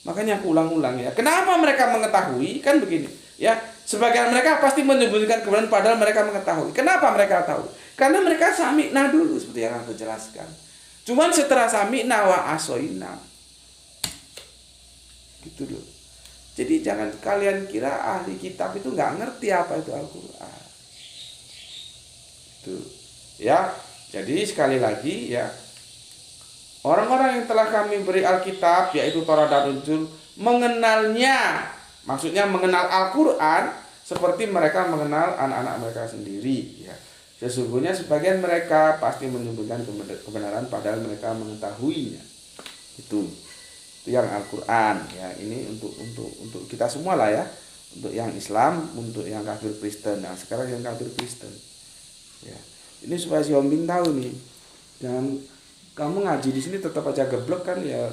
A: Makanya aku ulang-ulang ya. Kenapa mereka mengetahui? Kan begini. Ya, sebagian mereka pasti menyembunyikan kebenaran padahal mereka mengetahui. Kenapa mereka tahu? Karena mereka sami'na dulu seperti yang aku jelaskan. Cuman setelah sami'na wa asoina. Gitu loh. Jadi jangan kalian kira ahli kitab itu nggak ngerti apa itu Al-Quran. Itu. Ya. Jadi sekali lagi ya. Orang-orang yang telah kami beri Alkitab, yaitu Taurat dan Injil, mengenalnya, maksudnya mengenal Al-Quran, seperti mereka mengenal anak-anak mereka sendiri. Ya. Sesungguhnya sebagian mereka pasti menyembunyikan kebenaran, padahal mereka mengetahuinya. Itu yang Al-Quran. Ya, ini untuk kita semua lah ya, untuk yang Islam, untuk yang kafir Kristen. Nah, sekarang yang kafir Kristen. Ya. Ini supaya si Ombing tahu nih, jangan kamu ngaji di sini tetap aja geblek kan ya.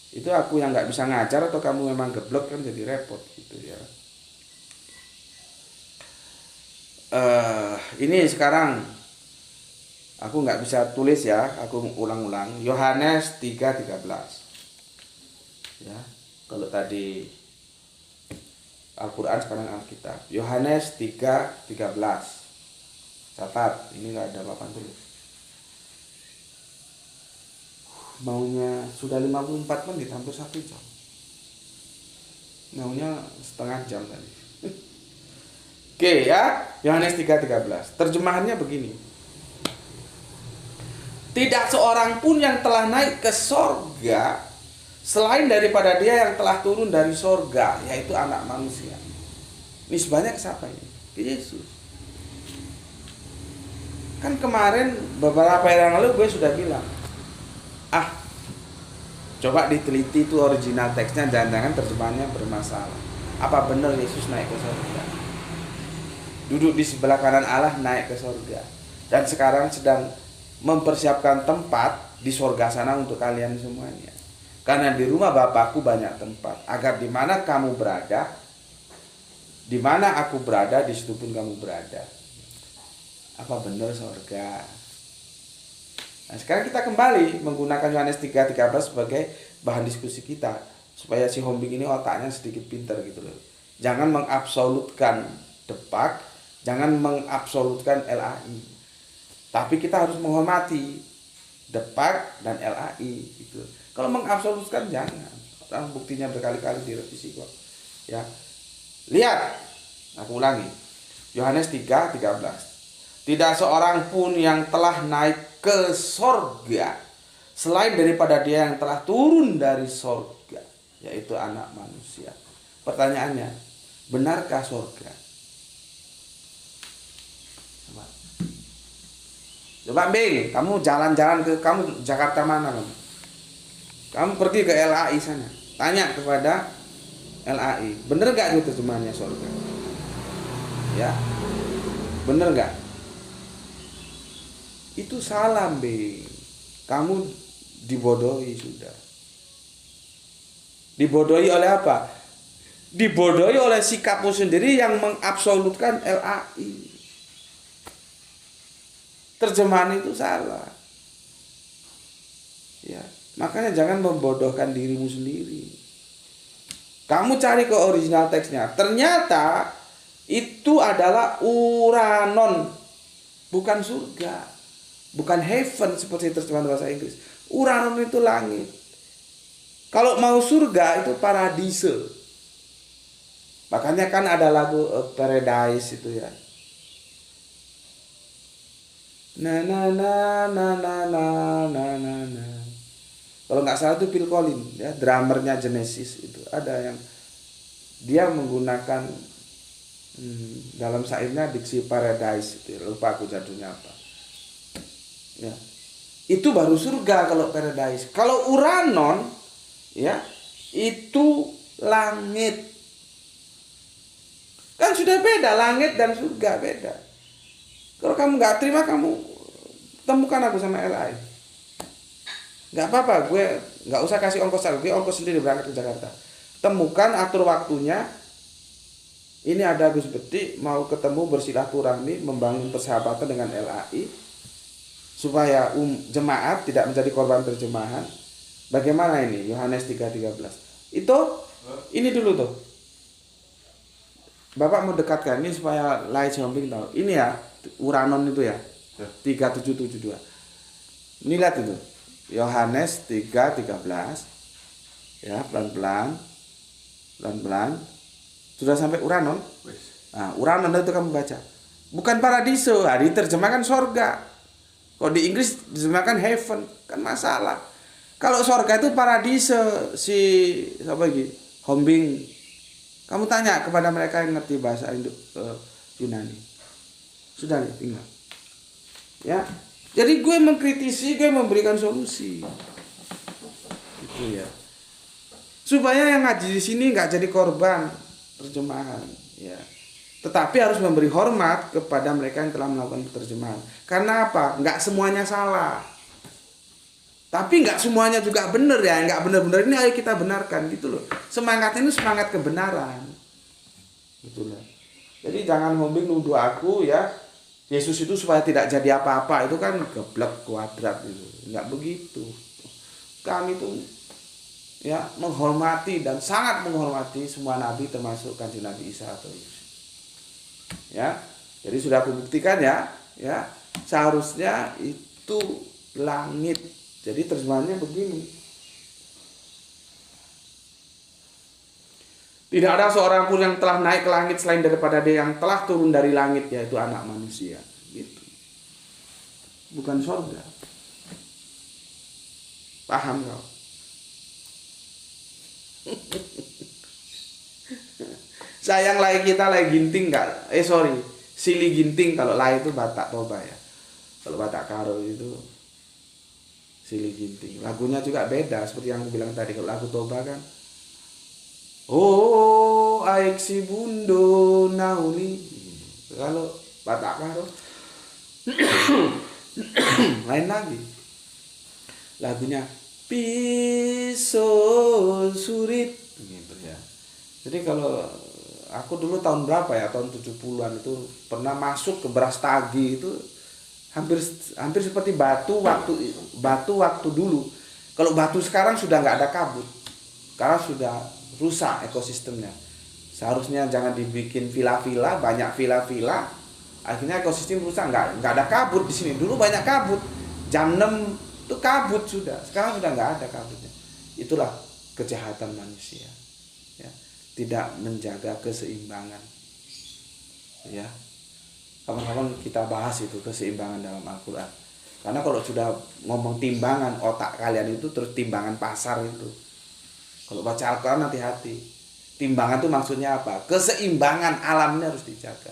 A: Itu aku yang nggak bisa ngajar atau kamu memang geblek kan jadi repot gitu ya. Ini sekarang aku nggak bisa tulis ya, aku ulang-ulang. Yohanes 3:13. Ya, kalau tadi Al-Quran sekarang Alkitab. Yohanes 3:13. Catat, ini nggak ada papan tulis. Maunya sudah 54 menit, hampir 1 jam. Maunya setengah jam tadi. Oke ya, Yohanes 3:13. Terjemahannya begini. Tidak seorang pun yang telah naik ke sorga selain daripada dia yang telah turun dari sorga, yaitu anak manusia. Nisbahnya ke siapa ini? Ke Yesus. Kan kemarin beberapa hari yang lalu gue sudah bilang, coba diteliti itu original teksnya, jangan-jangan terjemahannya bermasalah. Apa benar Yesus naik ke surga? duduk di sebelah kanan Allah naik ke surga. Dan sekarang sedang mempersiapkan tempat di surga sana untuk kalian semuanya. Karena di rumah Bapakku banyak tempat, agar di mana kamu berada, di mana aku berada, di situ pun kamu berada. Apa benar surga? Nah, sekarang kita kembali menggunakan Yohanes 3:13 sebagai bahan diskusi kita, supaya si Hombing ini otaknya sedikit pinter gitu loh. Jangan mengabsolutkan Depak, jangan mengabsolutkan LAI. Tapi kita harus menghormati Depak dan LAI gitu. Kalau mengabsolutkan jangan. Orang buktinya berkali-kali direvisi kok. Ya. Lihat, aku ulangi. Yohanes 3:13. Tidak seorang pun yang telah naik ke sorga selain daripada dia yang telah turun dari sorga, yaitu Anak Manusia. Pertanyaannya, benarkah sorga? Coba Bing, kamu jalan-jalan ke Jakarta mana kamu? Kamu pergi ke LAI sana, tanya kepada LAI, bener gak itu terjemahannya surga? Ya, bener gak? Itu salah Bing, kamu dibodohi sudah. Dibodohi oleh apa? Dibodohi oleh sikapmu sendiri yang mengabsolutkan LAI. Terjemahan itu salah. Ya, makanya jangan membodohkan dirimu sendiri. Kamu cari ke original teksnya. Ternyata itu adalah uranon, bukan surga, bukan heaven seperti terjemahan bahasa Inggris. Uranon itu langit. Kalau mau surga itu paradise. Makanya kan ada lagu Paradise itu ya. Na na na na na na na na na. Kalau nggak salah itu Phil Collins ya, drummernya Genesis itu ada yang dia menggunakan dalam syairnya diksi Paradise itu, lupa aku judulnya apa. Ya. Itu baru surga kalau Paradise. Kalau Uranon ya, itu langit. Kan sudah beda, langit dan surga beda. Kalau kamu nggak terima, kamu temukan aku sama LAI. Nggak apa-apa, gue nggak usah kasih ongkos aku, gue ongkos sendiri berangkat ke Jakarta. Temukan, atur waktunya. Ini ada Gus Beti mau ketemu bersilaturahmi, membangun persahabatan dengan LAI supaya jemaat tidak menjadi korban terjemahan. Bagaimana ini? Yohanes 3:13. Itu ini dulu tuh. Bapak mau dekatkan ini supaya Lai Jombing tahu. Ini ya Uranon itu ya. 3772. Ini lihat itu. Yohanes 3:13. Ya, pelan-pelan. Pelan-pelan. Sudah sampai Uranon? Nah, Uranon itu kamu baca. Bukan paradiso, diterjemahkan sorga. Kalau di Inggris diterjemahkan heaven, kan masalah. Kalau sorga itu paradiso, si siapa lagi? Hombing. Kamu tanya kepada mereka yang ngerti bahasa Yunani. Sudah nih, tinggal. Ya. Jadi gue mengkritisi, gue memberikan solusi. Itu ya. Supaya yang ngaji di sini nggak jadi korban terjemahan, ya. Tetapi harus memberi hormat kepada mereka yang telah melakukan terjemahan. Karena apa? Nggak semuanya salah. Tapi nggak semuanya juga benar ya. Nggak benar-benar ini ayo kita benarkan gitu loh. Semangatnya itu semangat kebenaran. Betul. Jadi jangan Hombing nuduh aku ya. Yesus itu supaya tidak jadi apa-apa itu kan geblek kuadrat itu. Nggak begitu. Kami itu ya menghormati dan sangat menghormati semua nabi termasuk Kanjeng Nabi Isa atau Yesus. Ya. Jadi sudah aku buktikan ya, seharusnya itu langit. Jadi terjemahannya begini. Tidak ada seorang pun yang telah naik ke langit selain daripada dia yang telah turun dari langit, yaitu Anak Manusia. Gitu. Bukan surga. Paham kau? Sayang Lai kita Lai Ginting nggak? Sili Ginting kalau Lai itu Batak Toba ya. Kalau Batak Karo itu Sili Ginting. Lagunya juga beda seperti yang aku bilang tadi. Kalau lagu Toba kan, oh aik si bundo nauni, Kalau Batak Karo lain lagi. Lagunya pisau surit gitu ya. Jadi kalau aku dulu tahun berapa ya, tahun 70-an itu pernah masuk ke Brastagi itu hampir seperti batu waktu dulu. Kalau batu sekarang sudah nggak ada kabut, karena sudah rusak ekosistemnya. Seharusnya jangan dibikin villa-villa, banyak villa-villa, akhirnya ekosistem rusak, nggak ada kabut di sini. Dulu banyak kabut, jam 6 itu kabut sudah, sekarang sudah nggak ada kabutnya. Itulah kejahatan manusia, ya, tidak menjaga keseimbangan, ya. Kapan-kapan kita bahas itu keseimbangan dalam Al-Quran. Karena kalau sudah ngomong timbangan, otak kalian itu terus timbangan pasar itu. Kalau baca Al-Quran hati-hati. Timbangan itu maksudnya apa? Keseimbangan alamnya harus dijaga.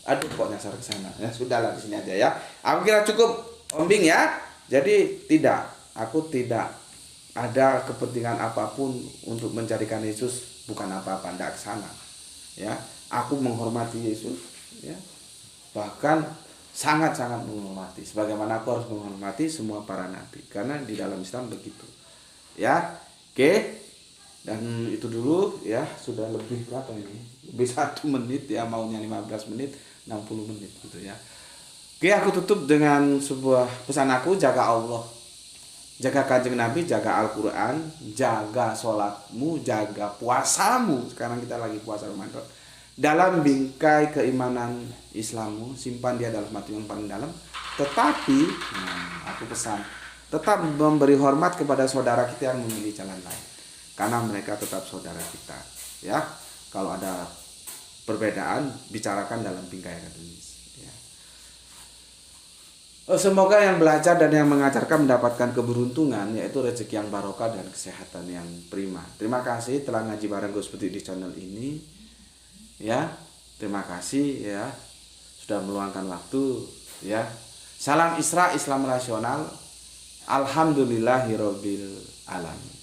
A: Aduh, kok nyasar ke sana. Ya sudahlah, di sini aja ya. Aku kira cukup, Om Bing ya. Jadi aku tidak ada kepentingan apapun untuk menjadikan Yesus bukan apa-apa, tidak ke sana. Ya, aku menghormati Yesus, ya. Bahkan sangat-sangat menghormati, sebagaimana aku harus menghormati semua para nabi, karena di dalam Islam begitu, ya. Oke, dan itu dulu ya, sudah lebih berapa ini, lebih 1 menit ya, maunya 15 menit 60 menit gitu ya. Oke, aku tutup dengan sebuah pesan aku, jaga Allah, jaga Kanjeng Nabi, jaga Al-Quran, jaga sholatmu, jaga puasamu. Sekarang kita lagi puasa Ramadan. Dalam bingkai keimanan Islammu, simpan dia dalam hati yang paling dalam. Tetapi, aku pesan, tetap memberi hormat kepada saudara kita yang memilih jalan lain, karena mereka tetap saudara kita. Ya, kalau ada perbedaan, bicarakan dalam bingkai akademis. Ya. Semoga yang belajar dan yang mengajarkan mendapatkan keberuntungan, yaitu rezeki yang barokah dan kesehatan yang prima. Terima kasih telah ngaji bareng Gus Putih di channel ini. Ya, terima kasih ya sudah meluangkan waktu ya. Salam Isra, Islam rasional. Alhamdulillahirabbil alamin.